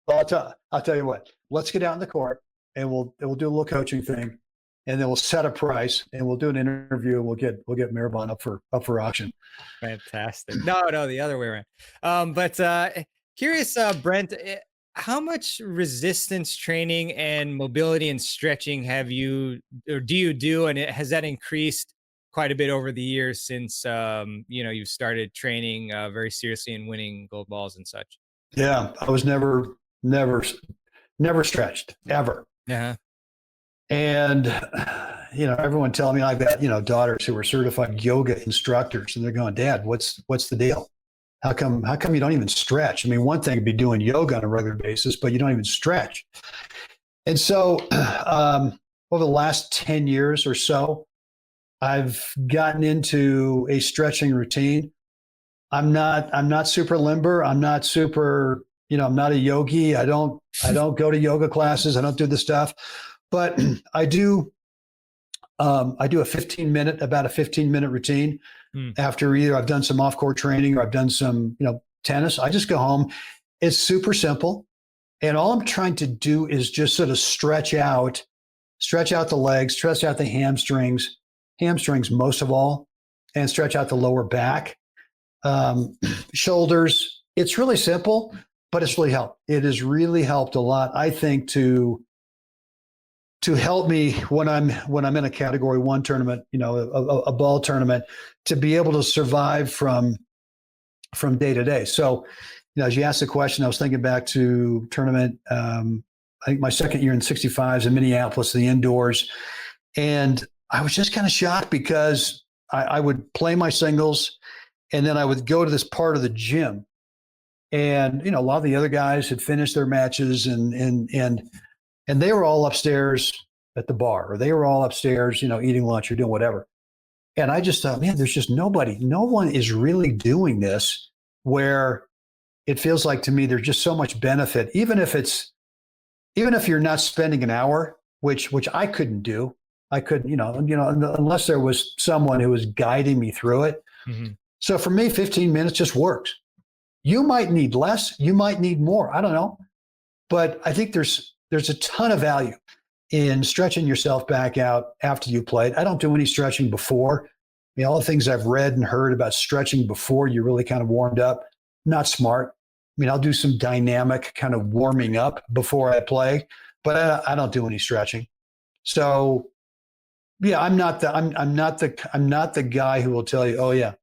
well, I'll tell you what, let's get out in the court and we'll do a little coaching thing, and then we'll set a price and we'll do an interview, and we'll get Maribon up for auction. Fantastic. No, the other way around. But curious, Brent, how much resistance training and mobility and stretching do you do? And has that increased quite a bit over the years since, you've started training very seriously and winning gold balls and such? Yeah. I was never stretched ever. Yeah. And, everyone telling me I've got, daughters who are certified yoga instructors, and they're going, Dad, what's the deal? How come you don't even stretch? I mean, one thing would be doing yoga on a regular basis, but you don't even stretch. And so over the last 10 years or so, I've gotten into a stretching routine. I'm not super limber. I'm not super, I'm not a yogi. I don't go to yoga classes. I don't do the stuff, but I do about a 15-minute routine. After either I've done some off-court training or I've done some, tennis. I just go home. It's super simple. And all I'm trying to do is just sort of stretch out the legs, stretch out the hamstrings most of all, and stretch out the lower back, shoulders. It's really simple, but it's really helped. It has really helped a lot, I think, to help me when I'm in a Category 1 tournament, a ball tournament, to be able to survive from day to day. So, as you asked the question, I was thinking back to tournament. I think my second year in 65s in Minneapolis, the indoors, and I was just kind of shocked because I would play my singles, and then I would go to this part of the gym, and a lot of the other guys had finished their matches, and they were all upstairs at the bar, or they were all upstairs, eating lunch or doing whatever. And I just thought, man, there's just no one is really doing this, where it feels like to me there's just so much benefit, even if you're not spending an hour, which I couldn't do. I couldn't, unless there was someone who was guiding me through it. Mm-hmm. So for me, 15 minutes just works. You might need less, you might need more. I don't know. But I think there's a ton of value in stretching yourself back out after you played. I don't do any stretching before. All the things I've read and heard about stretching before you really kind of warmed up, not smart. I'll do some dynamic kind of warming up before I play, but I don't do any stretching. So yeah, I'm not the guy who will tell you, oh yeah,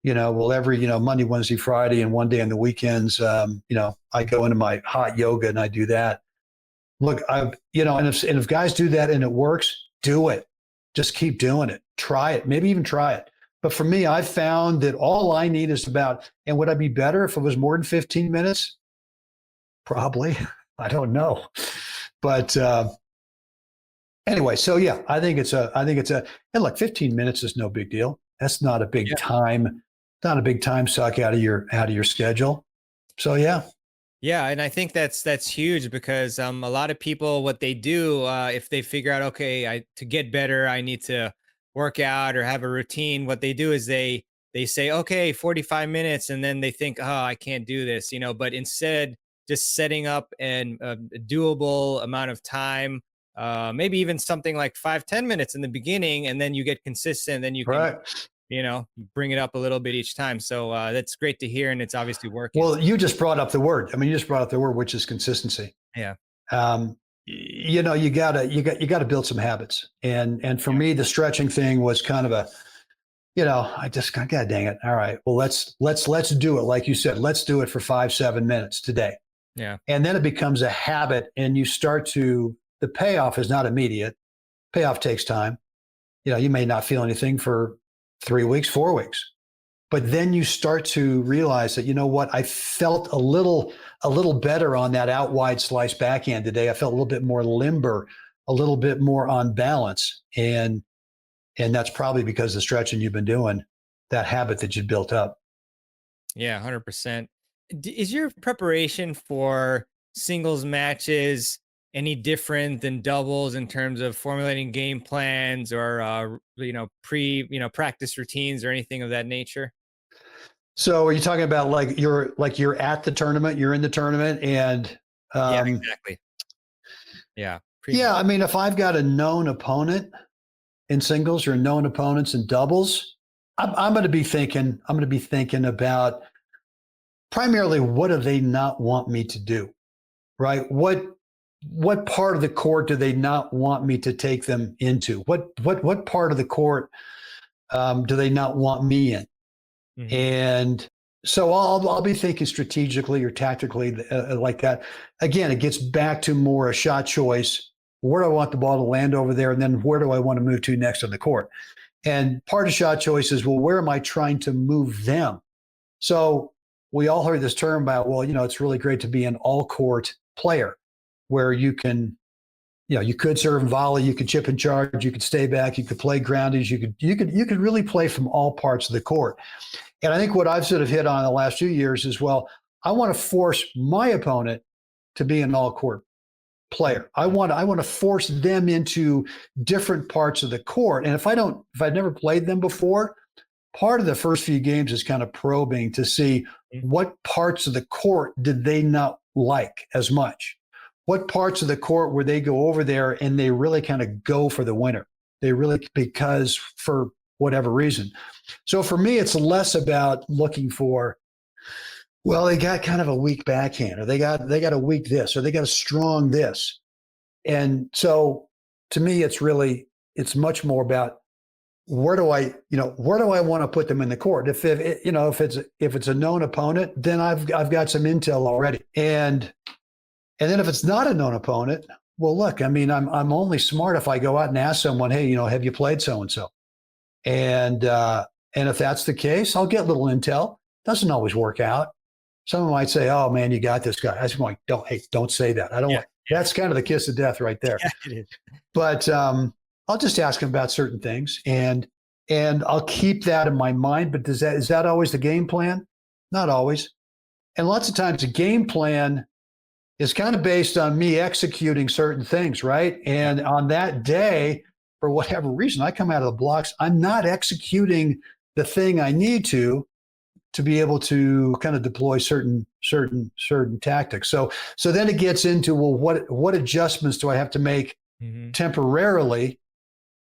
well, every, Monday, Wednesday, Friday, and one day on the weekends, I go into my hot yoga and I do that. Look, and if guys do that and it works, do it. Just keep doing it. Try it. Maybe even try it. But for me, I've found that all I need is and would I be better if it was more than 15 minutes? Probably. I don't know. But anyway, so yeah, I think it's and look, 15 minutes is no big deal. That's not a big time, suck out of your schedule. So yeah. Yeah, and I think that's huge because a lot of people, what they do, if they figure out, okay, to get better, I need to work out or have a routine. What they do is they say, okay, 45 minutes, and then they think, oh, I can't do this, But instead, just setting up a doable amount of time, maybe even something like 5-10 minutes in the beginning, and then you get consistent, then you can. Bring it up a little bit each time. So that's great to hear. And it's obviously working. Well, you just brought up the word. Which is consistency. Yeah. You gotta build some habits. And for me, the stretching thing was kind of I just, God dang it. All right, well, let's do it. Like you said, let's do it for 5-7 minutes today. Yeah. And then it becomes a habit, and the payoff is not immediate. Payoff takes time. You may not feel anything for 3 weeks, 4 weeks. But then you start to realize that, you know what, I felt a little better on that out wide slice backhand today. I felt a little bit more limber, a little bit more on balance. And that's probably because the stretching you've been doing, that habit that you built up. Yeah, 100%. Is your preparation for singles matches any different than doubles in terms of formulating game plans or practice routines or anything of that nature? So are you talking about like you're at the tournament, you're in the tournament, and Yeah, exactly. Yeah. yeah, I mean, if I've got a known opponent in singles or known opponents in doubles, I'm going to be thinking about primarily what do they not want me to do, right? What part of the court do they not want me to take them into? What part of the court do they not want me in? Mhm. And so I'll be thinking strategically or tactically like that. Again, it gets back to more a shot choice. Where do I want the ball to land over there? And then where do I want to move to next on the court? And part of shot choice is, well, where am I trying to move them? So we all heard this term about, well, it's really great to be an all court player where you can, you could serve and volley, you could chip and charge, you could stay back, you could play groundies, you could really play from all parts of the court. And I think what I've sort of hit on the last few years is, well, I want to force my opponent to be an all court player. I want to force them into different parts of the court. And if I've never played them before, part of the first few games is kind of probing to see what parts of the court did they not like as much. What parts of the court where they go over there and they really kind of go for the winner. They really, because for whatever reason. So for me, it's less about looking for, well, they got kind of a weak backhand, or they got a weak this, or they got a strong this. And so to me, it's much more about where do I want to put them in the court? If it's a known opponent, then I've got some intel already. And then if it's not a known opponent, well, look, I mean, I'm only smart if I go out and ask someone, hey, have you played so and so? And if that's the case, I'll get little intel. Doesn't always work out. Someone might say, "Oh man, you got this guy." I was like, don't say that. I don't want. That's kind of the kiss of death right there. Yeah, it is. But I'll just ask him about certain things, and I'll keep that in my mind. But is that always the game plan? Not always. And lots of times the game plan is kind of based on me executing certain things, right? And on that day, for whatever reason, I come out of the blocks. I'm not executing the thing I need to be able to kind of deploy certain tactics. So then it gets into, well, what adjustments do I have to make temporarily?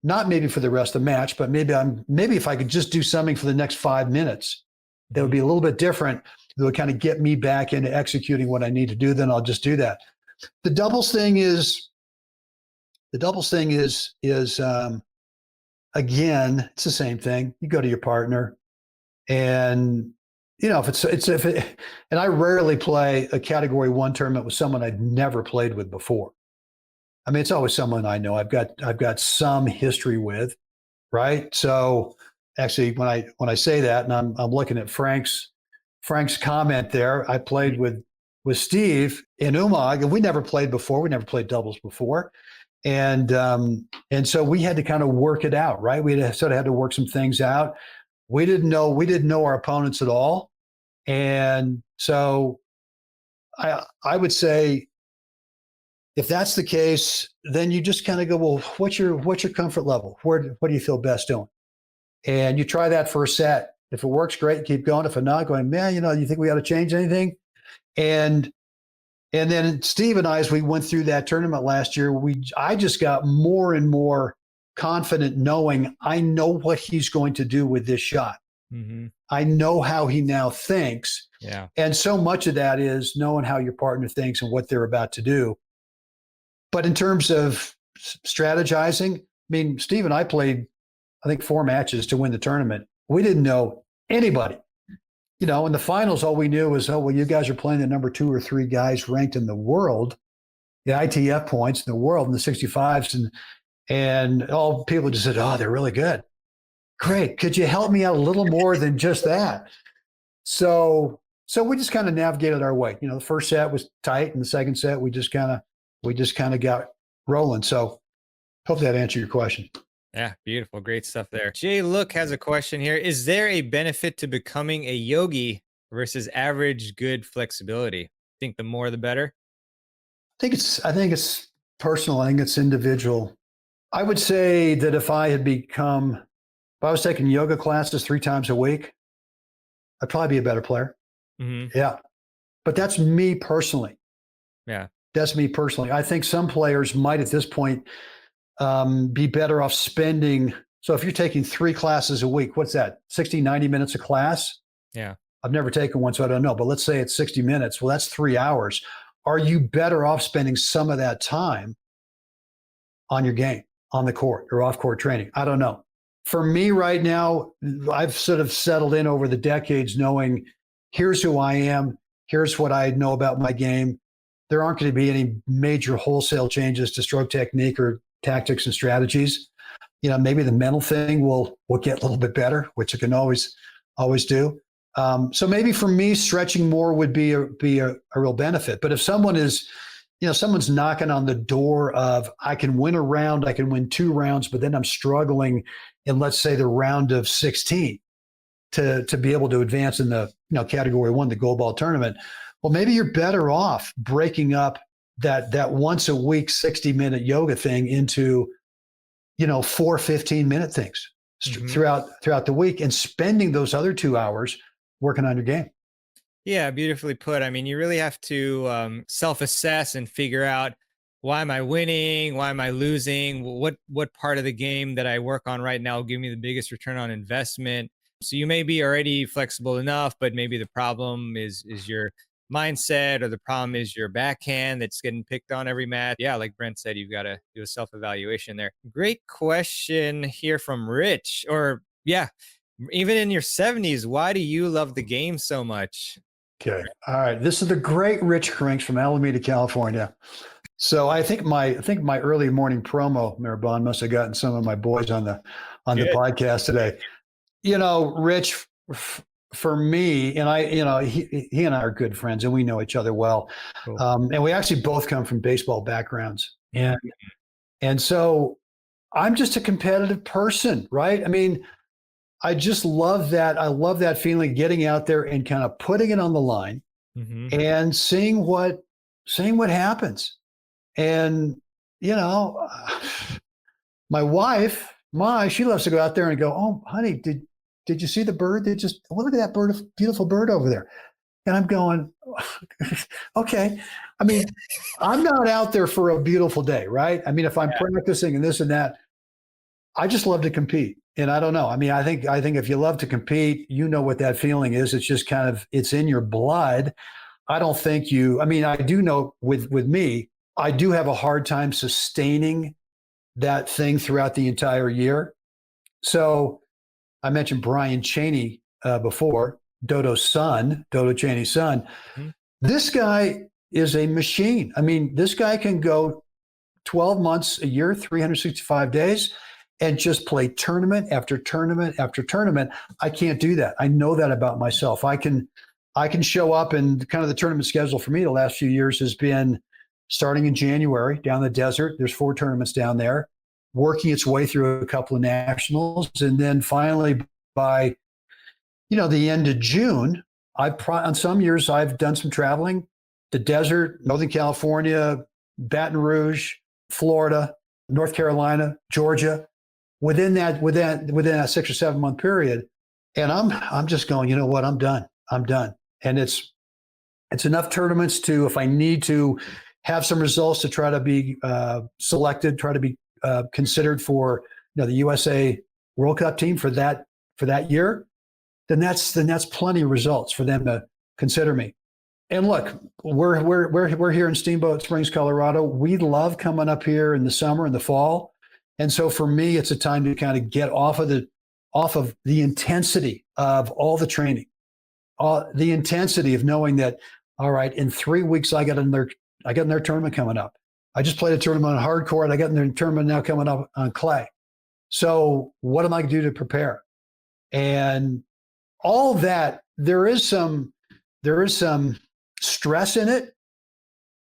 Not maybe for the rest of the match, but maybe if I could just do something for the next 5 minutes, that would be a little bit different. That would kind of get me back into executing what I need to do. Then I'll just do that. The doubles thing is again, it's the same thing. You go to your partner, and and I rarely play a Category 1 tournament with someone I'd never played with before. I mean, it's always someone I know. I've got some history with, right? So actually, when I say that, and I'm looking at Frank's comment there, I played with Steve in Umag, and we never played before. We never played doubles before. And so we had to kind of work it out, right? We sort of had to work some things out. We didn't know our opponents at all. And so I would say, if that's the case, then you just kind of go, well, what's your comfort level? What do you feel best doing? And you try that for a set. If it works, great, keep going. If not, going, man, you think we ought to change anything? And then Steve and I, as we went through that tournament last year, I just got more and more confident knowing I know what he's going to do with this shot. Mm-hmm. I know how he now thinks. Yeah. And so much of that is knowing how your partner thinks and what they're about to do. But in terms of strategizing, I mean, Steve and I played, I think, 4 matches to win the tournament. We didn't know anybody. In the finals, all we knew was, oh, well, you guys are playing the number 2 or 3 guys ranked in the world, the ITF points in the world in the 65s. And all people just said, "Oh, they're really good." Great. Could you help me out a little more than just that? So we just kind of navigated our way. The first set was tight, and the second set we just kind of got rolling. So hope that answered your question. Yeah, beautiful. Great stuff there. Jay Look has a question here. Is there a benefit to becoming a yogi versus average good flexibility? Think the more the better? I think it's personal. I think it's individual. I would say that if I was taking yoga classes 3 times a week, I'd probably be a better player. Mm-hmm. Yeah. But that's me personally. Yeah. That's me personally. I think some players might at this point be better off spending. So if you're taking 3 classes a week, what's that? 60, 90 minutes a class? Yeah. I've never taken one, so I don't know. But let's say it's 60 minutes. Well, that's 3 hours. Are you better off spending some of that time on your game, on the court or off court training? I don't know. For me right now, I've sort of settled in over the decades knowing here's who I am. Here's what I know about my game. There aren't going to be any major wholesale changes to stroke technique or tactics and strategies. Maybe the mental thing will get a little bit better, which it can always do. So maybe for me, stretching more would be a real benefit. But if someone is, someone's knocking on the door of I can win a round, I can win 2 rounds, but then I'm struggling in, let's say, the round of 16 to be able to advance in the category 1, the gold ball tournament. Well, maybe you're better off breaking up that once a week 60-minute yoga thing into 4 15-minute things throughout the week and spending those other 2 hours working on your game. Yeah, beautifully put. I mean, you really have to self-assess and figure out, why am I winning? Why am I losing? What part of the game that I work on right now will give me the biggest return on investment? So you may be already flexible enough, but maybe the problem is your mindset, or the problem is your backhand that's getting picked on every match. Yeah, like Brent said, you've got to do a self-evaluation there. Great question here from Rich. Or yeah, even in your 70s, why do you love the game so much? Okay. All right. This is the great Rich Crinks from Alameda, California. So I think my early morning promo, Maribon, must have gotten some of my boys on the podcast today. Rich, for me, and he and I are good friends, and we know each other well. Cool. And we actually both come from baseball backgrounds, and so I'm just a competitive person, right? I mean, I just love that. I love that feeling, getting out there and kind of putting it on the line and seeing what happens. And my wife, she loves to go out there and go, "Oh, honey, did you see the bird? Look at that beautiful bird over there." And I'm going, okay. I mean, I'm not out there for a beautiful day, right? I mean, if I'm practicing and this and that, I just love to compete. And I don't know. I mean, I think if you love to compete, you know what that feeling is. It's just it's in your blood. I don't think I do know with me, I do have a hard time sustaining that thing throughout the entire year. So I mentioned Brian Chaney before, Dodo Chaney's son. Mm-hmm. This guy is a machine. I mean, this guy can go 12 months a year, 365 days, and just play tournament after tournament after tournament. I can't do that. I know that about myself. I can show up, and kind of the tournament schedule for me the last few years has been starting in January down the desert. There's 4 tournaments down there, working its way through a couple of nationals. And then finally by, the end of June, on some years I've done some traveling, the desert, Northern California, Baton Rouge, Florida, North Carolina, Georgia, within that 6 or 7 month period. And I'm just going, you know what? I'm done. And it's enough tournaments to, if I need to have some results, to try to be selected, try to be considered for the USA World Cup team for that year, then that's plenty of results for them to consider me. And look, we're here in Steamboat Springs, Colorado. We love coming up here in the summer and the fall, and so for me, it's a time to kind of get off of the intensity of all the training, the intensity of knowing that, all right, in 3 weeks I got another tournament coming up. I just played a tournament on hard court. I got in the tournament now coming up on clay. So what am I going to do to prepare? And all that, there is some stress in it,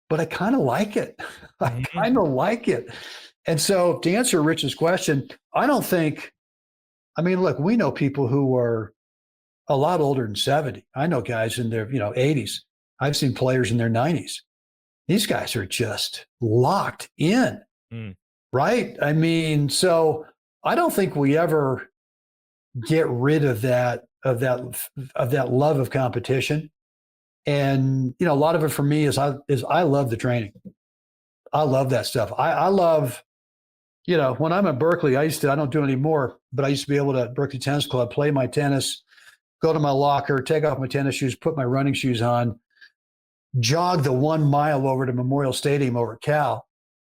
but I kind of like it. I kind of like it. And so to answer Rich's question, I don't think, I mean, look, we know people who are a lot older than 70. I know guys in their, 80s. I've seen players in their 90s. These guys are just locked in, right? I mean, so I don't think we ever get rid of that love of competition. And a lot of it for me is I love the training. I love that stuff. I love, when I'm at Berkeley, I don't do it anymore, but I used to be able to, Berkeley Tennis Club, play my tennis, go to my locker, take off my tennis shoes, put my running shoes on, jog the 1 mile over to Memorial Stadium over at Cal.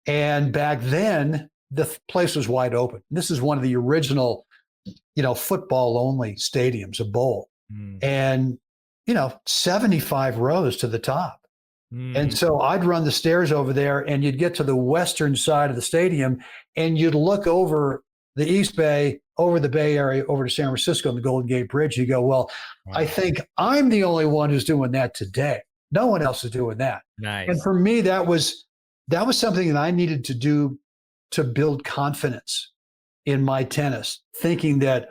And back then, the place was wide open. This is one of the original, football only stadiums, a bowl. And, 75 rows to the top. And so I'd run the stairs over there and you'd get to the western side of the stadium and you'd look over the East Bay, over the Bay Area, over to San Francisco and the Golden Gate Bridge. You go, well, wow. I think I'm the only one who's doing that today. No one else is doing that. Nice. And for me, that was something that I needed to do to build confidence in my tennis, thinking that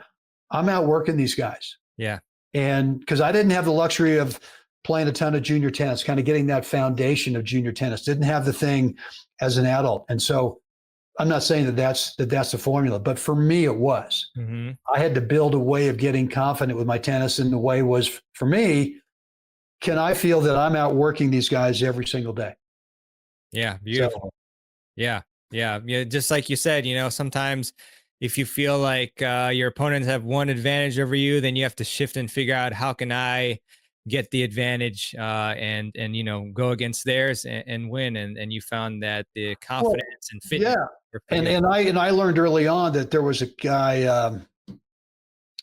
I'm outworking these guys. Yeah. And because I didn't have the luxury of playing a ton of junior tennis, kind of getting that foundation of junior tennis, didn't have the thing as an adult. And so I'm not saying that that's the formula, but for me, it was. I had to build a way of getting confident with my tennis. And the way was, for me, can I feel that I'm outworking these guys every single day? Yeah, beautiful. So, yeah. Just like you said, sometimes if you feel like your opponents have one advantage over you, then you have to shift and figure out how can I get the advantage and go against theirs and win. And you found that the confidence and fitness. Yeah, and I learned early on that there was a guy.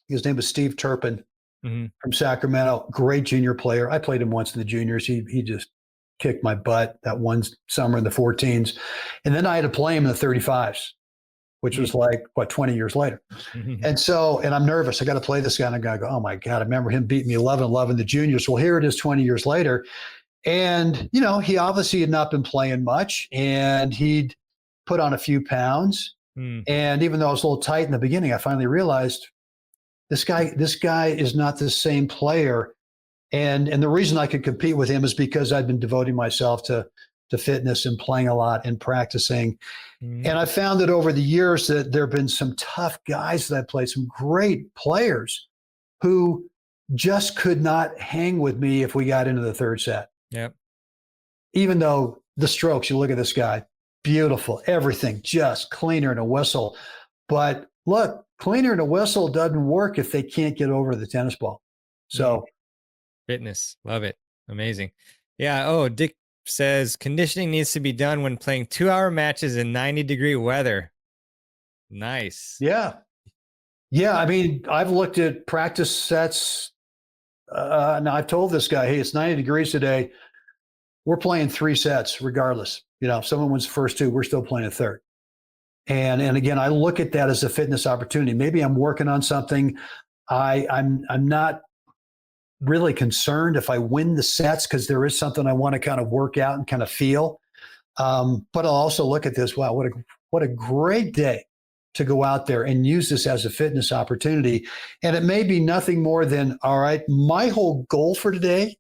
His name was Steve Turpin from Sacramento, great junior player. I played him once in the juniors. He just kicked my butt that one summer in the 14s, and then I had to play him in the 35s. Which was like, 20 years later. And so, and I'm nervous. I got to play this guy. And I got to go, oh my God, I remember him beating me 11-11 in the juniors. Well, here it is 20 years later. And, he obviously had not been playing much and he'd put on a few pounds. And even though I was a little tight in the beginning, I finally realized this guy is not the same player. And the reason I could compete with him is because I'd been devoting myself to fitness and playing a lot and practicing. And I found that over the years that there have been some tough guys that I played, some great players who just could not hang with me if we got into the third set. Yep. Even though the strokes, you look at this guy, beautiful, everything, just cleaner than a whistle. But look, cleaner than a whistle doesn't work if they can't get over the tennis ball. So fitness, love it. Amazing. Yeah. Oh, Dick says conditioning needs to be done when playing 2-hour matches in 90-degree weather. Nice. Yeah. I mean, I've looked at practice sets. Now I've told this guy, hey, it's 90 degrees today. We're playing 3 sets regardless. If someone wins the first 2, we're still playing a third. And again, I look at that as a fitness opportunity. Maybe I'm working on something. I'm not really concerned if I win the sets because there is something I want to kind of work out and kind of feel. But I'll also look at this. Wow, what a great day to go out there and use this as a fitness opportunity. And it may be nothing more than, all right, my whole goal for today,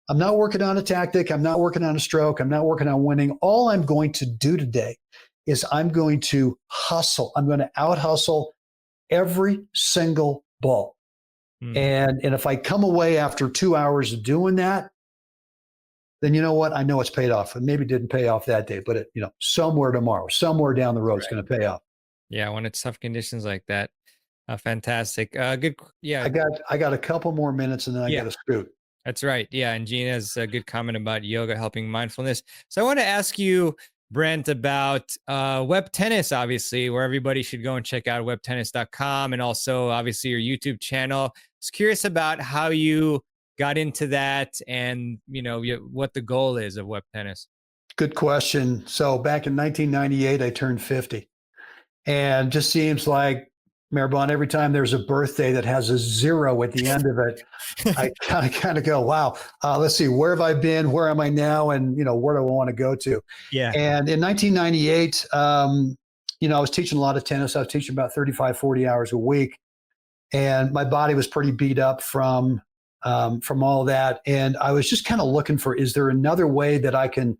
I'm not working on a tactic. I'm not working on a stroke. I'm not working on winning. All I'm going to do today is I'm going to hustle. I'm going to out hustle every single ball. And if I come away after 2 hours of doing that, then you know what? I know it's paid off. And maybe it didn't pay off that day, but somewhere tomorrow, somewhere down the road, it's going to pay off. Yeah, when it's tough conditions like that. Fantastic. Good. Yeah. I got a couple more minutes and then I got to scoot. That's right. Yeah. And Gina's a good comment about yoga helping mindfulness. So I want to ask you, Brent, about web tennis, obviously, where everybody should go and check out webtennis.com and also obviously your YouTube channel. I was curious about how you got into that and, what the goal is of web tennis. Good question. So back in 1998, I turned 50. And just seems like, Maribon, every time there's a birthday that has a zero at the end of it, I kind of go, wow, let's see, where have I been? Where am I now? And, where do I want to go to? Yeah. And in 1998, I was teaching a lot of tennis. I was teaching about 35, 40 hours a week. And my body was pretty beat up from all that. And I was just kind of looking for, is there another way that I can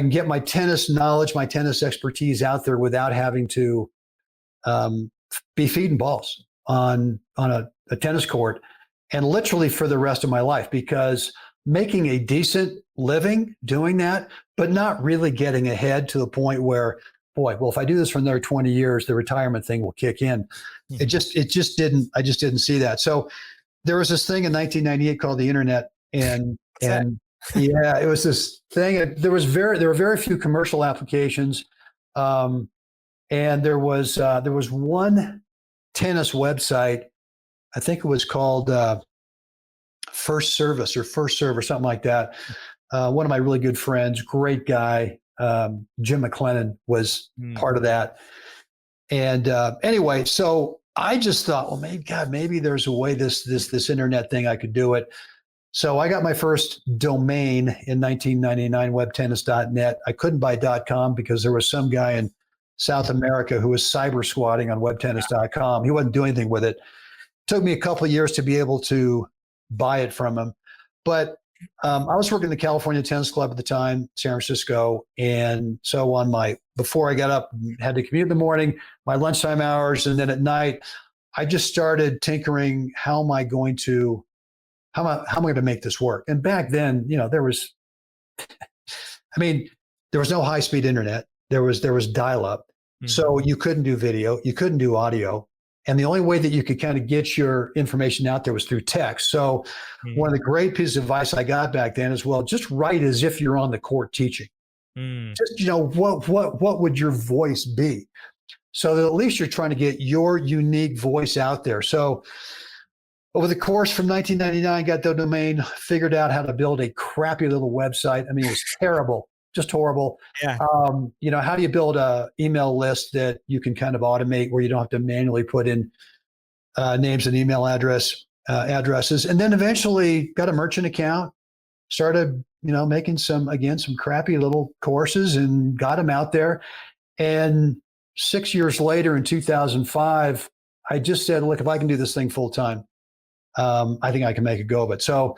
get my tennis knowledge, my tennis expertise out there without having to be feeding balls on a tennis court, and literally for the rest of my life, because making a decent living doing that, but not really getting ahead to the point where, boy, well, if I do this for another 20 years, the retirement thing will kick in. I just didn't see that. So there was this thing in 1998 called the internet, and yeah, it was this thing. There were very few commercial applications, and there was one tennis website. I think it was called First Service or First Serve or something like that. One of my really good friends, great guy, Jim McLennan, was part of that. And anyway, so I just thought, well, maybe there's a way this internet thing I could do it. So I got my first domain in 1999, webtennis.net. I couldn't buy .com because there was some guy in South America who was cyber squatting on webtennis.com. He wasn't doing anything with it. Took me a couple of years to be able to buy it from him. But I was working at the California Tennis Club at the time, San Francisco. And so before I got up, had to commute in the morning, my lunchtime hours, and then at night, I just started tinkering. How am I going to make this work? And back then, there was no high-speed internet. There was dial-up. Mm-hmm. So you couldn't do video, you couldn't do audio. And the only way that you could kind of get your information out there was through text. So one of the great pieces of advice I got back then is, well, just write as if you're on the court teaching. Just, what would your voice be? So that at least you're trying to get your unique voice out there. So over the course from 1999, got the domain, figured out how to build a crappy little website. It was terrible, just horrible. Yeah. How do you build a email list that you can kind of automate where you don't have to manually put in names and email addresses? And then eventually got a merchant account, started, making some crappy little courses and got them out there. And 6 years later in 2005, I just said, look, if I can do this thing full time, I think I can make a go of it. So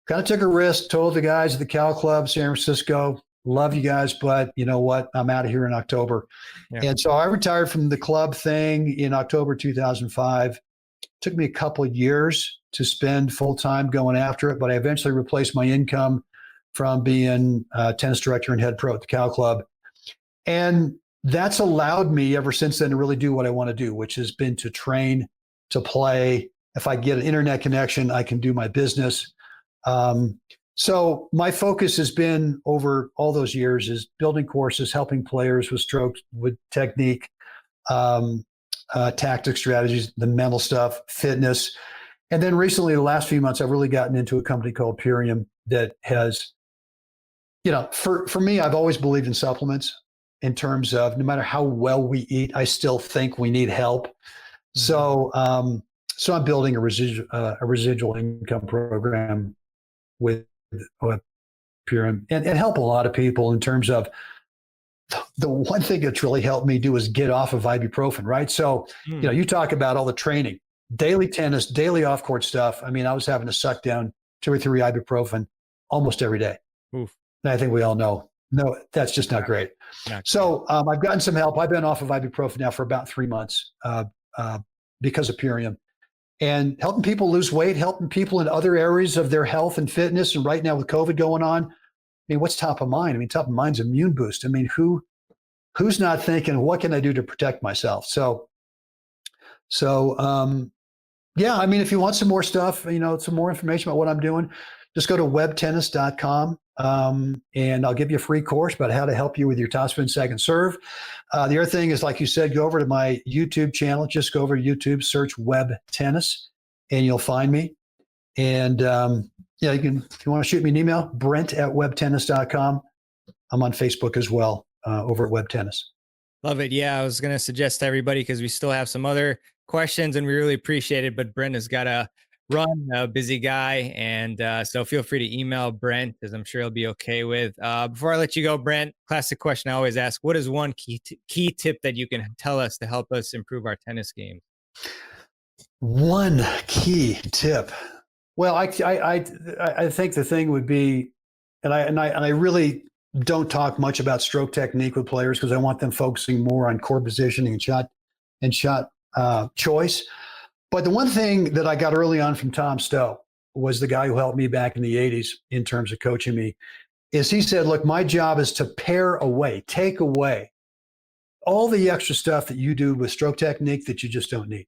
kind of took a risk, told the guys at the Cal Club, San Francisco, love you guys, but you know what? I'm out of here in October. Yeah. And so I retired from the club thing in October 2005. Took me a couple of years to spend full time going after it, but I eventually replaced my income from being tennis director and head pro at the Cal Club. And that's allowed me ever since then to really do what I want to do, which has been to train, to play. If I get an internet connection, I can do my business. So my focus has been over all those years is building courses, helping players with strokes, with technique, tactic strategies, the mental stuff, fitness. And then recently, the last few months, I've really gotten into a company called Purium that has, for me, I've always believed in supplements in terms of no matter how well we eat, I still think we need help. So I'm building a residual income program with Purium and help a lot of people in terms of the one thing that's really helped me do is get off of ibuprofen, right? So, you talk about all the training, daily tennis, daily off-court stuff. I was having to suck down 2 or 3 ibuprofen almost every day. Oof. And I think we all know, no, that's just not great. So I've gotten some help. I've been off of ibuprofen now for about 3 months because of Purium. And helping people lose weight, helping people in other areas of their health and fitness. And right now with COVID going on, what's top of mind? Top of mind's immune boost. Who's not thinking, what can I do to protect myself? So yeah, if you want some more stuff, some more information about what I'm doing, just go to webtennis.com. And I'll give you a free course about how to help you with your topspin second serve. The other thing is, like you said, go over to my YouTube channel. Just go over to YouTube, search Web Tennis, and you'll find me. And you can, if you want to shoot me an email, Brent@webtennis.com. I'm on Facebook as well, over at Web Tennis. Love it. Yeah, I was going to suggest to everybody because we still have some other questions and we really appreciate it. But Brent has got to run, a busy guy. And so feel free to email Brent, as I'm sure he'll be okay with. Before I let you go, Brent, classic question I always ask: what is one key tip that you can tell us to help us improve our tennis game? One key tip. Well, I think the thing would be, and I really don't talk much about stroke technique with players because I want them focusing more on core positioning and shot choice. But the one thing that I got early on from Tom Stowe was the guy who helped me back in the 80s in terms of coaching me, is he said, look, my job is to take away all the extra stuff that you do with stroke technique that you just don't need.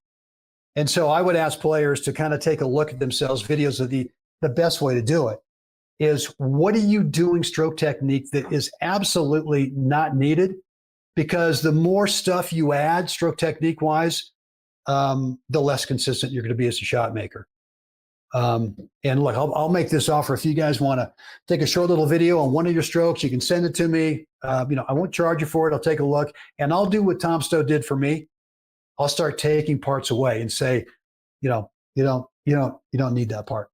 And so I would ask players to kind of take a look at themselves, videos of the best way to do it is, what are you doing stroke technique that is absolutely not needed? Because the more stuff you add stroke technique wise, the less consistent you're going to be as a shot maker. And look, I'll make this offer. If you guys want to take a short little video on one of your strokes, you can send it to me. I won't charge you for it. I'll take a look and I'll do what Tom Stowe did for me. I'll start taking parts away and say, you don't need that part.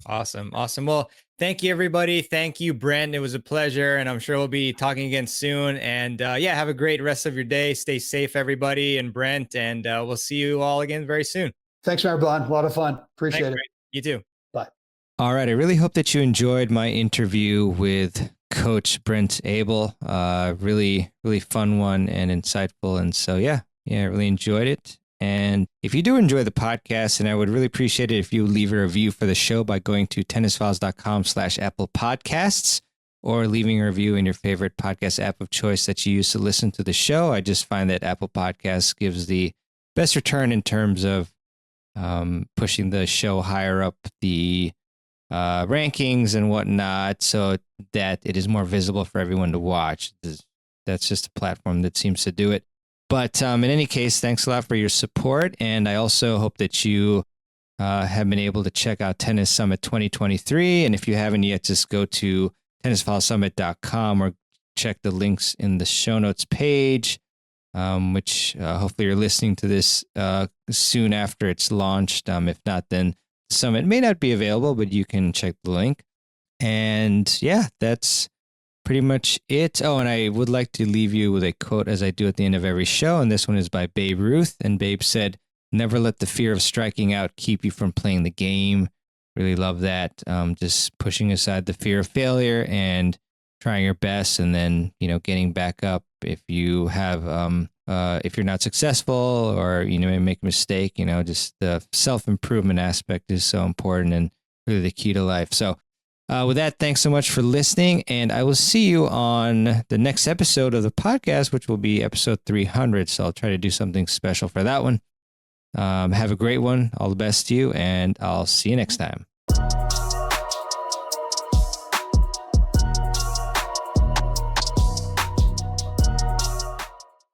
Awesome. Well, thank you, everybody. Thank you, Brent. It was a pleasure. And I'm sure we'll be talking again soon. And have a great rest of your day. Stay safe, everybody, and Brent. And we'll see you all again very soon. Thanks, Marbon. A lot of fun. Appreciate it. Brent. You too. Bye. All right. I really hope that you enjoyed my interview with Coach Brent Abel. Really, really fun one and insightful. And so, I really enjoyed it. And if you do enjoy the podcast, and I would really appreciate it if you leave a review for the show by going to tennisfiles.com/Apple Podcasts or leaving a review in your favorite podcast app of choice that you use to listen to the show. I just find that Apple Podcasts gives the best return in terms of pushing the show higher up the rankings and whatnot so that it is more visible for everyone to watch. That's just a platform that seems to do it. But in any case, thanks a lot for your support. And I also hope that you have been able to check out Tennis Summit 2023. And if you haven't yet, just go to tennisfilesummit.com or check the links in the show notes page, which hopefully you're listening to this soon after it's launched. If not, then the summit may not be available, but you can check the link. And that's pretty much it. Oh, and I would like to leave you with a quote as I do at the end of every show. And this one is by Babe Ruth. And Babe said, "Never let the fear of striking out keep you from playing the game." Really love that. Just pushing aside the fear of failure and trying your best, and then, getting back up if you have, if you're not successful or, make a mistake, just the self-improvement aspect is so important and really the key to life. So, with that, thanks so much for listening, and I will see you on the next episode of the podcast, which will be episode 300. So I'll try to do something special for that one. Have a great one. All the best to you, and I'll see you next time.